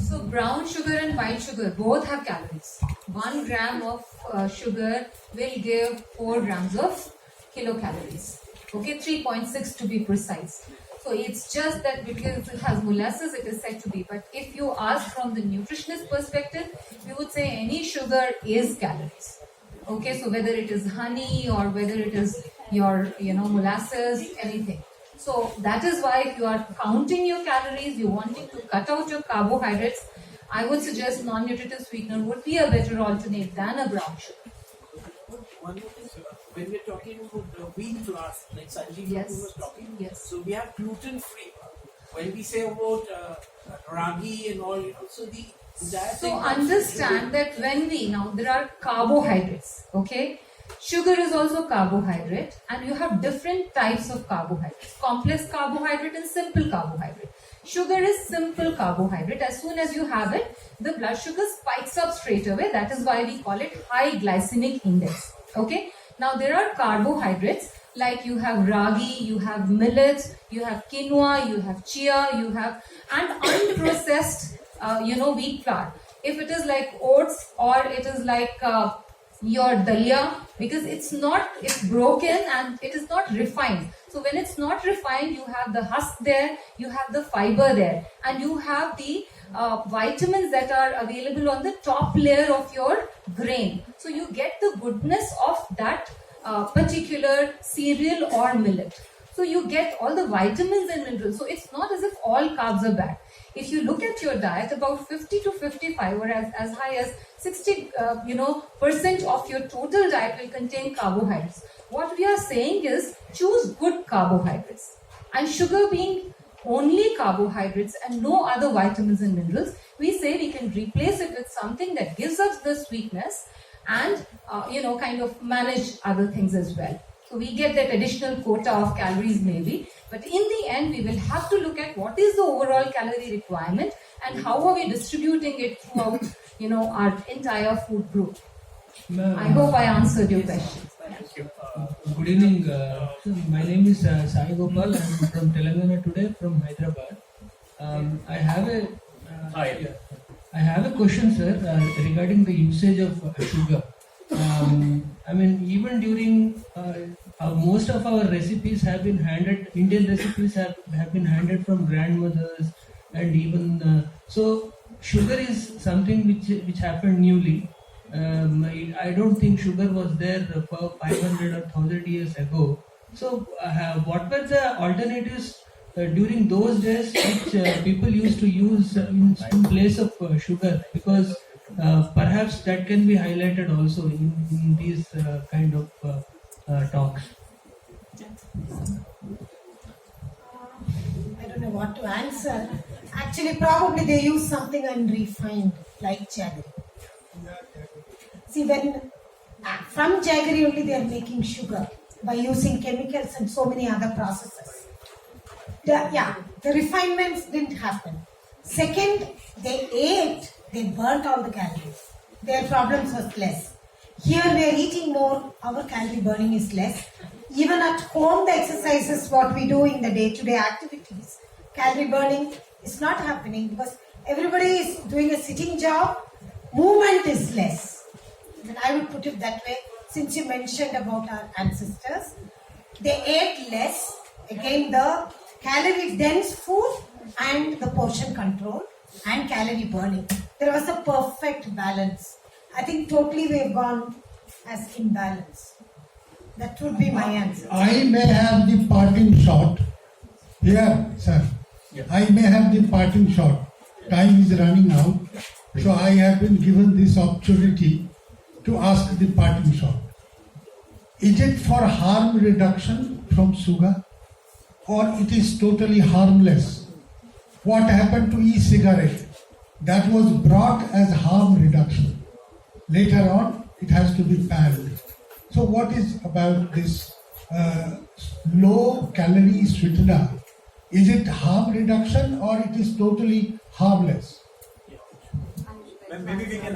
So brown sugar and white sugar both have calories. 1 gram of sugar will give 4 grams of kilocalories. Okay, 3.6 to be precise. So it's just that because it has molasses, it is said to be. But if you ask from the nutritionist perspective, we would say any sugar is calories. Okay, so whether it is honey or whether it is your, molasses, anything. So that is why if you are counting your calories, you're wanting to cut out your carbohydrates, I would suggest non-nutritive sweetener would be a better alternate than a brown sugar. One more thing, when we're talking about wheat flour, like Sanjeev was talking, so we have gluten free. When we say about ragi and all, so the So understand that there are carbohydrates, okay? Sugar is also carbohydrate, and you have different types of carbohydrates. Complex carbohydrate and simple carbohydrate. Sugar is simple carbohydrate. As soon as you have it, the blood sugar spikes up straight away. That is why we call it high glycemic index. Okay. Now there are carbohydrates like you have ragi, you have millets, you have quinoa, you have chia, you have and unprocessed, wheat flour. If it is like oats or it is like your dalia, because it's broken and it is not refined. So when it's not refined, you have the husk there, you have the fiber there, and you have the vitamins that are available on the top layer of your grain. So you get the goodness of that particular cereal or millet. So you get all the vitamins and minerals. So it's not as if all carbs are bad. If you look at your diet, about 50 to 55 or as high as 60, percent of your total diet will contain carbohydrates. What we are saying is choose good carbohydrates. And sugar being only carbohydrates and no other vitamins and minerals, we say we can replace it with something that gives us the sweetness and, kind of manage other things as well. So we get that additional quota of calories maybe, but in the end we will have to look at what is the overall calorie requirement and how are we distributing it throughout, our entire food group. I hope I answered your question. Good evening. My name is Sai Gopal. I am from Telangana today, from Hyderabad. I have a question, sir, regarding the usage of sugar. Even during most of our recipes have been handed, Indian recipes have been handed from grandmothers, and even so sugar is something which happened newly. I don't think sugar was there for 500 or 1000 years ago. So what were the alternatives during those days which people used to use in place of sugar? Because perhaps that can be highlighted also in these kind of talks. I don't know what to answer. Actually, probably they use something unrefined like jaggery. See, from jaggery only they are making sugar by using chemicals and so many other processes. The refinements didn't happen. Second, they burnt all the calories. Their problems was less. Here we are eating more, our calorie burning is less. Even at home, the exercises, what we do in the day-to-day activities, calorie burning is not happening because everybody is doing a sitting job, movement is less. And I would put it that way, since you mentioned about our ancestors, they ate less, again the calorie dense food and the portion control and calorie burning. There was a perfect balance. I think totally we have gone as imbalance. That would be my answer. I may have the parting shot. Here, sir. I may have the parting shot. Time is running out. So I have been given this opportunity to ask the parting shot. Is it for harm reduction from sugar or it is totally harmless? What happened to e-cigarette? That was brought as harm reduction. Later on, it has to be banned. So what is about this low calorie sweetener? Is it harm reduction or it is totally harmless? Maybe we can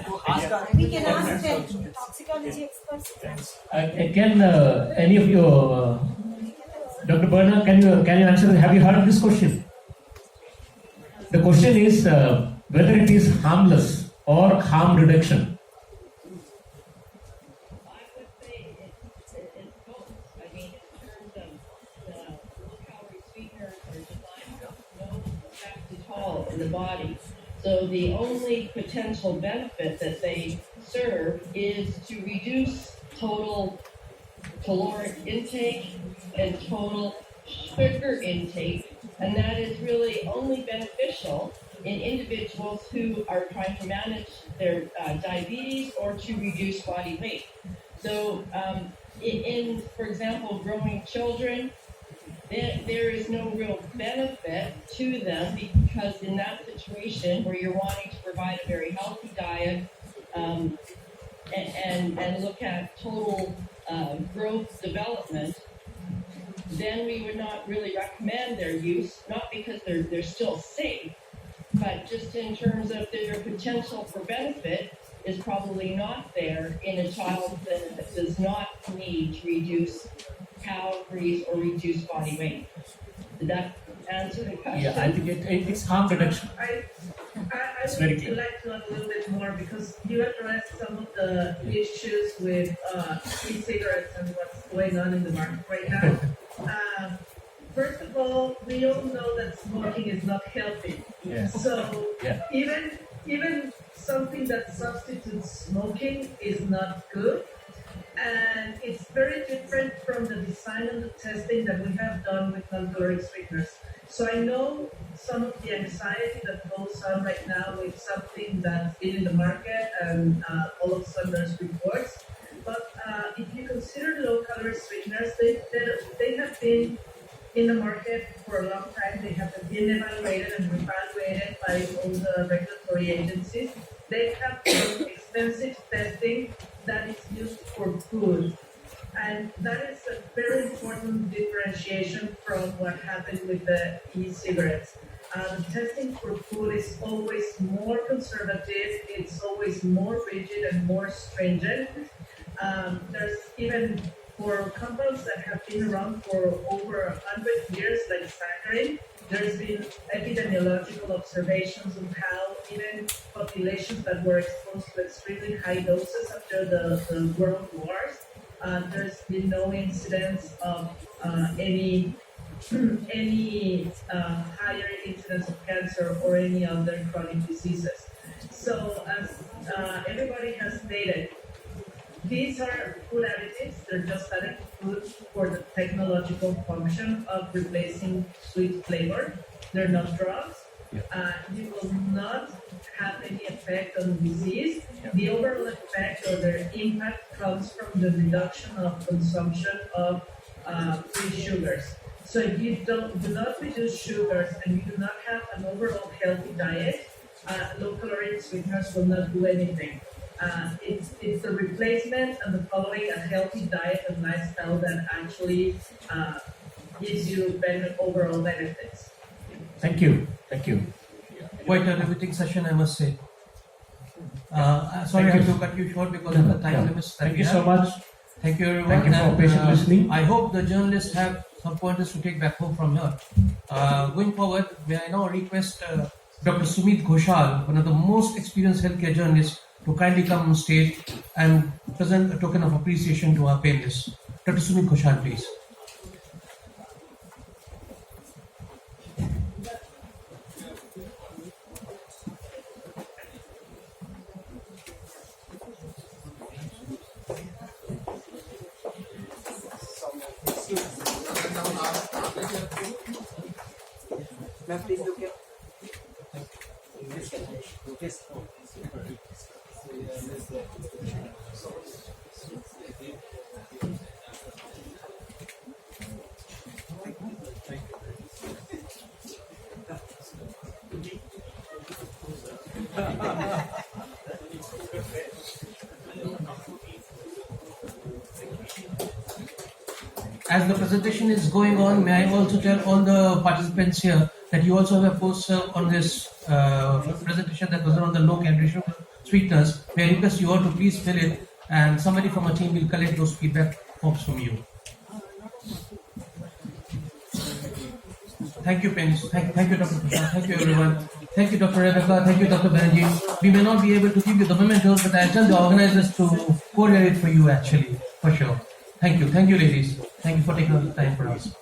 ask the toxicology experts. Can any of you, Dr. Berna, can you answer? Have you heard of this question? The question is whether it is harmless or harm reduction. I would say it's both. I mean, in terms of the low-calorie sweeteners are just in the body. So the only potential benefit that they serve is to reduce total caloric intake and total sugar intake, and that is really only beneficial in individuals who are trying to manage their diabetes or to reduce body weight. So in, for example, growing children, there is no real benefit to them, because in that situation where you're wanting to provide a very healthy diet and look at total growth development, then we would not really recommend their use, not because they're still safe, but just in terms of their potential for benefit is probably not there in a child that does not need to reduce calories or reduce body weight. Did that answer the question? Yeah, I think it's harm reduction. I It's very would clear. like to add a little bit more, because you addressed some of the issues with e-cigarettes and what's going on in the market right now. First of all, we all know that smoking is not healthy. Yes. So Yeah. even something that substitutes smoking is not good. And it's very different from the design and the testing that we have done with non-caloric sweeteners. So I know some of the anxiety that goes on right now with something that's been in the market, and all of a sudden there's reports. But if you consider low-calorie sweeteners, they have been in the market for a long time. They have been evaluated and reevaluated by all the regulatory agencies. They have done extensive testing that is used for food. And that is a very important differentiation from what happened with the e-cigarettes. The testing for food is always more conservative, it's always more rigid and more stringent. There's even for compounds that have been around for over 100 years, like saccharin, there's been epidemiological observations on how even populations that were exposed to extremely high doses after the world wars, there's been no incidence of any higher incidence of cancer or any other chronic diseases. So as everybody has stated, these are food additives. They're just added food for the technological function of replacing sweet flavor. They're not drugs. You will not have any effect on disease. The overall effect or their impact comes from the reduction of consumption of free sugars. So if you do not reduce sugars and you do not have an overall healthy diet, low-caloric sweeteners will not do anything. It's the replacement and the following a healthy diet and lifestyle that actually gives you overall benefits. Thank you. Thank you. Quite a riveting session, I must say. Sorry, I have to cut you short because of the time limits. Thank you so much. Thank you, everyone. Thank you for patient listening. I hope the journalists have some pointers to take back home from here. Going forward, may I now request Dr. Sumit Ghoshal, one of the most experienced healthcare journalists, to kindly come on stage and present a token of appreciation to our panelists. Dr. Sumit Ghoshal, please. Ma'am, please look here. As the presentation is going on, may I also tell all the participants here that you also have a poster on this presentation that was on the low calorie sugar sweeteners. May I request you all to please fill it, and somebody from our team will collect those feedback forms from you. Thank you, Penny. Thank you, Dr. Prashant. Thank you, everyone. Thank you, Dr. Rebecca. Thank you, Dr. Banerjee. We may not be able to give you the mementos, but I'll tell the organizers to coordinate it for you, actually, for sure. Thank you. Thank you, ladies. Thank you for taking the time for us.